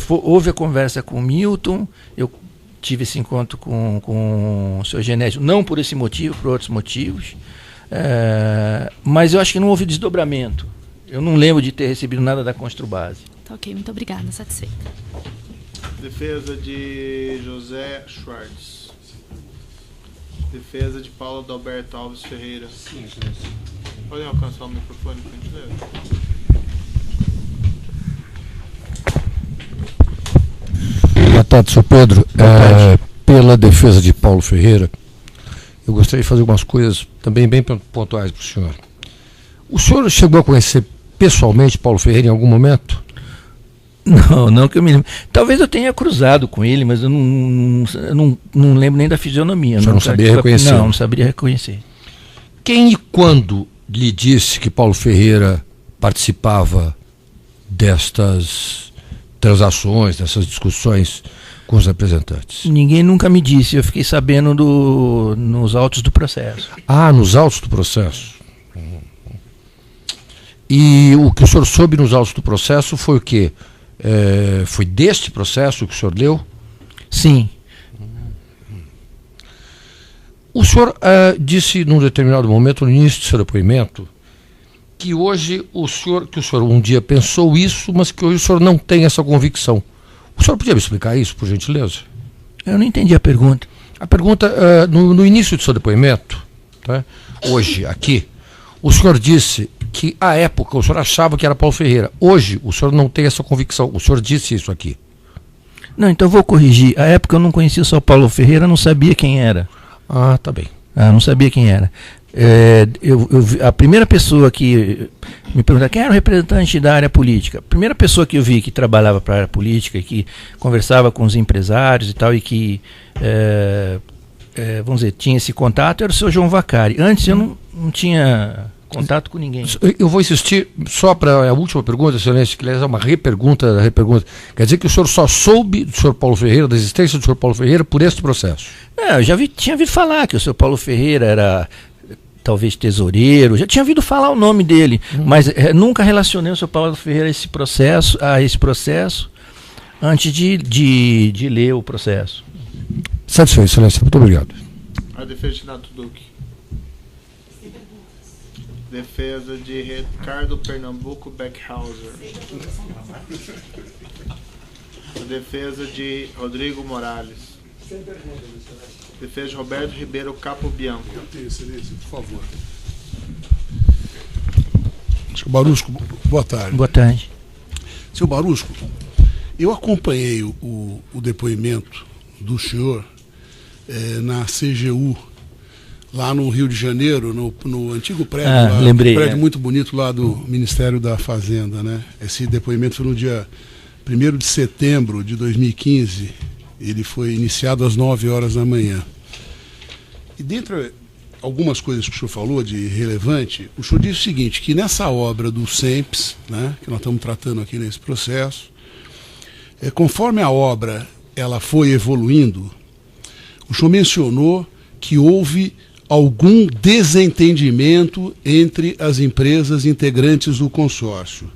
houve a conversa com o Milton, eu tive esse encontro com o senhor Genésio, não por esse motivo, por outros motivos, mas eu acho que não houve desdobramento. Eu não lembro de ter recebido nada da Construbase. Tá, ok, muito obrigada, satisfeita. Defesa de José Schwartz. Defesa de Paulo Adalberto Alves Ferreira. Sim. Podem alcançar o microfone, por gentileza? Boa tarde, senhor Pedro. Pela defesa de Paulo Ferreira, eu gostaria de fazer algumas coisas também bem pontuais para o senhor. O senhor chegou a conhecer pessoalmente Paulo Ferreira em algum momento? Não que eu me lembro. Talvez eu tenha cruzado com ele, mas eu não lembro nem da fisionomia. Você não sabia reconhecer? Não saberia reconhecer. Quem e quando lhe disse que Paulo Ferreira participava destas transações, dessas discussões com os representantes? Ninguém nunca me disse, eu fiquei sabendo nos autos do processo. Ah, nos autos do processo. E o que o senhor soube nos autos do processo foi o quê? Foi deste processo que o senhor leu? Sim. O senhor disse num determinado momento, no início do seu depoimento, que hoje que o senhor um dia pensou isso, mas que hoje o senhor não tem essa convicção. O senhor podia me explicar isso, por gentileza? Eu não entendi a pergunta. A pergunta, no início do seu depoimento, tá? Hoje, aqui, o senhor disse que, à época, o senhor achava que era Paulo Ferreira. Hoje, o senhor não tem essa convicção. O senhor disse isso aqui. Não, então eu vou corrigir. À época eu não conhecia só Paulo Ferreira, não sabia quem era. Ah, tá bem. Não sabia quem era. A primeira pessoa que me perguntou quem era o representante da área política, a primeira pessoa que eu vi que trabalhava para a área política e que conversava com os empresários e tal, e que vamos dizer, tinha esse contato, era o seu João Vacari. Antes eu não tinha contato com ninguém. Eu vou insistir só para a última pergunta, excelência, que é uma repergunta da repergunta. Quer dizer que o senhor só soube do senhor Paulo Ferreira, da existência do senhor Paulo Ferreira, por este processo? Eu já tinha ouvido falar que o senhor Paulo Ferreira era talvez tesoureiro, já tinha ouvido falar o nome dele, mas nunca relacionei o senhor Paulo Ferreira a esse processo antes de ler o processo. Satisfeito, excelência. Muito obrigado. A defesa de Renato Duque. Defesa de Ricardo Pernambuco Beckhauser. A defesa de Rodrigo Morales. Defesa de Roberto Ribeiro Capo Bianco. Excelência, por favor. Senhor Barusco, boa tarde. Boa tarde. Senhor Barusco, eu acompanhei o depoimento do senhor na CGU, lá no Rio de Janeiro, no antigo prédio, lembrei, prédio muito bonito lá do Ministério da Fazenda, né? Esse depoimento foi no dia 1º de setembro de 2015, ele foi iniciado às 9 horas da manhã. E dentre algumas coisas que o senhor falou de relevante, o senhor disse o seguinte, que nessa obra do SEMPS, né, que nós estamos tratando aqui nesse processo, conforme a obra ela foi evoluindo, o senhor mencionou que houve algum desentendimento entre as empresas integrantes do consórcio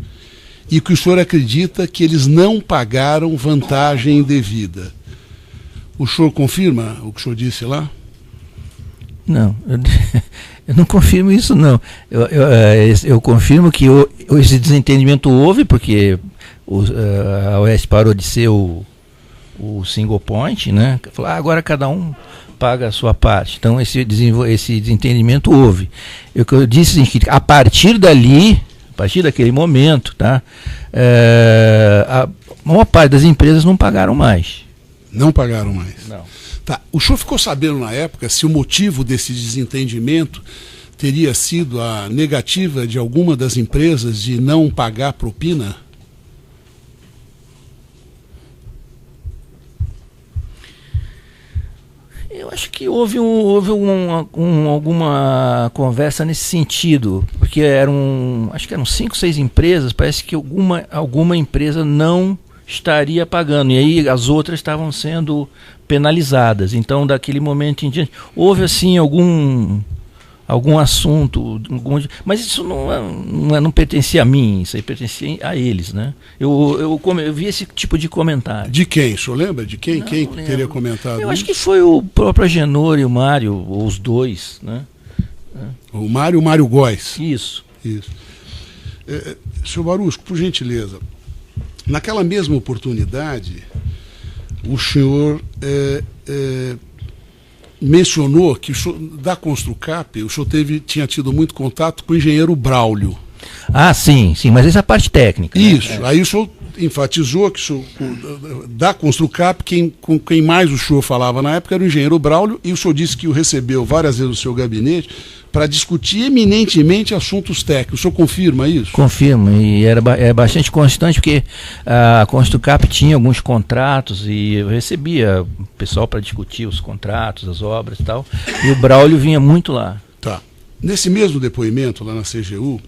e que o senhor acredita que eles não pagaram vantagem indevida. O senhor confirma o que o senhor disse lá? Não, eu não confirmo isso, não. Eu confirmo que esse desentendimento houve, porque a OAS parou de ser o single point, né? Falou, agora cada um paga a sua parte. Então esse desentendimento houve. O que eu disse é que a partir daquele momento, tá? A maior parte das empresas não pagaram mais. Não pagaram mais? Não. Tá. O senhor ficou sabendo na época se o motivo desse desentendimento teria sido a negativa de alguma das empresas de não pagar propina? Eu acho que houve alguma conversa nesse sentido, porque acho que eram 5, 6 empresas, parece que alguma empresa não estaria pagando, e aí as outras estavam sendo penalizadas. Então, daquele momento em diante, houve assim algum assunto, mas isso não pertencia a mim, isso aí pertencia a eles, né? Eu vi esse tipo de comentário. De quem? O senhor lembra? De quem? Não, quem não teria comentado isso? Eu acho isso? que foi o próprio Agenor e o Mário, ou os dois, né? O Mário Góes. Isso. Senhor Barusco, por gentileza, naquela mesma oportunidade, o senhor mencionou que da Construcap o senhor tinha tido muito contato com o engenheiro Braulio. Ah, sim, mas essa é a parte técnica. Isso, né? aí o senhor enfatizou que da Construcap, com quem mais o senhor falava na época era o engenheiro Braulio, e o senhor disse que o recebeu várias vezes no seu gabinete para discutir eminentemente assuntos técnicos. O senhor confirma isso? Confirmo, e é bastante constante, porque a Construcap tinha alguns contratos e eu recebia o pessoal para discutir os contratos, as obras e tal, e o Braulio vinha muito lá. Tá. Nesse mesmo depoimento, lá na CGU,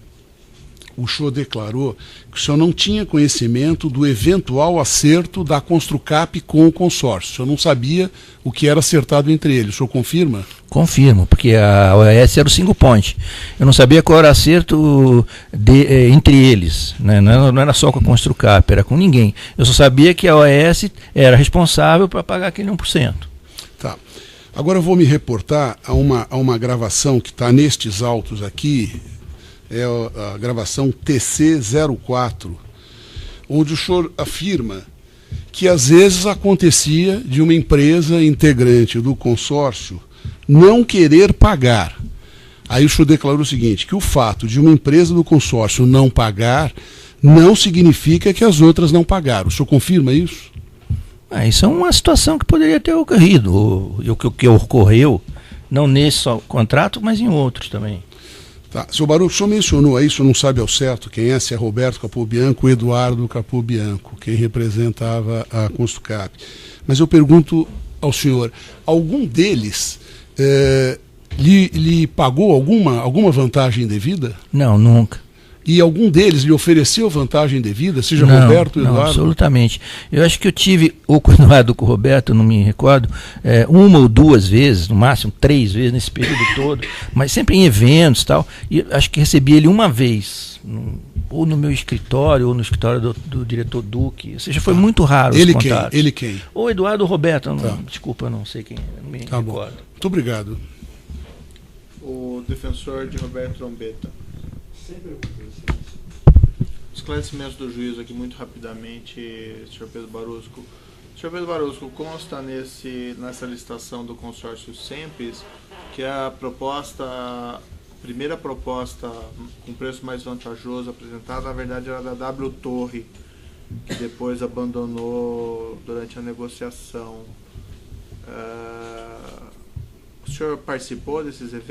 o senhor declarou que o senhor não tinha conhecimento do eventual acerto da Construcap com o consórcio. O senhor não sabia o que era acertado entre eles. O senhor confirma? Confirmo, porque a OAS era o single point. Eu não sabia qual era o acerto entre eles, né? Não era só com a Construcap, era com ninguém. Eu só sabia que a OAS era responsável para pagar aquele 1%. Tá. Agora eu vou me reportar a uma gravação que está nestes autos aqui, é a gravação TC04, onde o senhor afirma que às vezes acontecia de uma empresa integrante do consórcio não querer pagar. Aí o senhor declarou o seguinte, que o fato de uma empresa do consórcio não pagar não significa que as outras não pagaram. O senhor confirma isso? Isso é uma situação que poderia ter ocorrido, o que ocorreu, não nesse só contrato, mas em outros também. Tá. Seu Baruch, o senhor mencionou aí, o senhor não sabe ao certo quem é, se é Roberto Capobianco ou Eduardo Capobianco, quem representava a Construcap. Mas eu pergunto ao senhor, algum deles lhe pagou alguma vantagem devida? Não, nunca. E algum deles lhe ofereceu vantagem devida, seja não, Roberto ou Eduardo? Não, absolutamente. Eu acho que eu tive, ou com o Eduardo ou com o Roberto, não me recordo, uma ou duas vezes, no máximo 3 vezes nesse período todo, mas sempre em eventos e tal, e acho que recebi ele uma vez, ou no meu escritório, ou no escritório do diretor Duque, ou seja, foi muito raro ele os contatos. Ele quem? Ou Eduardo ou Roberto, desculpa, eu não sei quem, não me recordo. Bom. Muito obrigado. O defensor de Roberto Trombetta. Esclarecimentos do juízo aqui muito rapidamente, Sr. Pedro Barusco. Sr. Pedro Barusco, consta nessa licitação do consórcio SEMPES que a primeira proposta com preço mais vantajoso apresentada, na verdade, era da W Torre, que depois abandonou durante a negociação. O senhor participou desses eventos?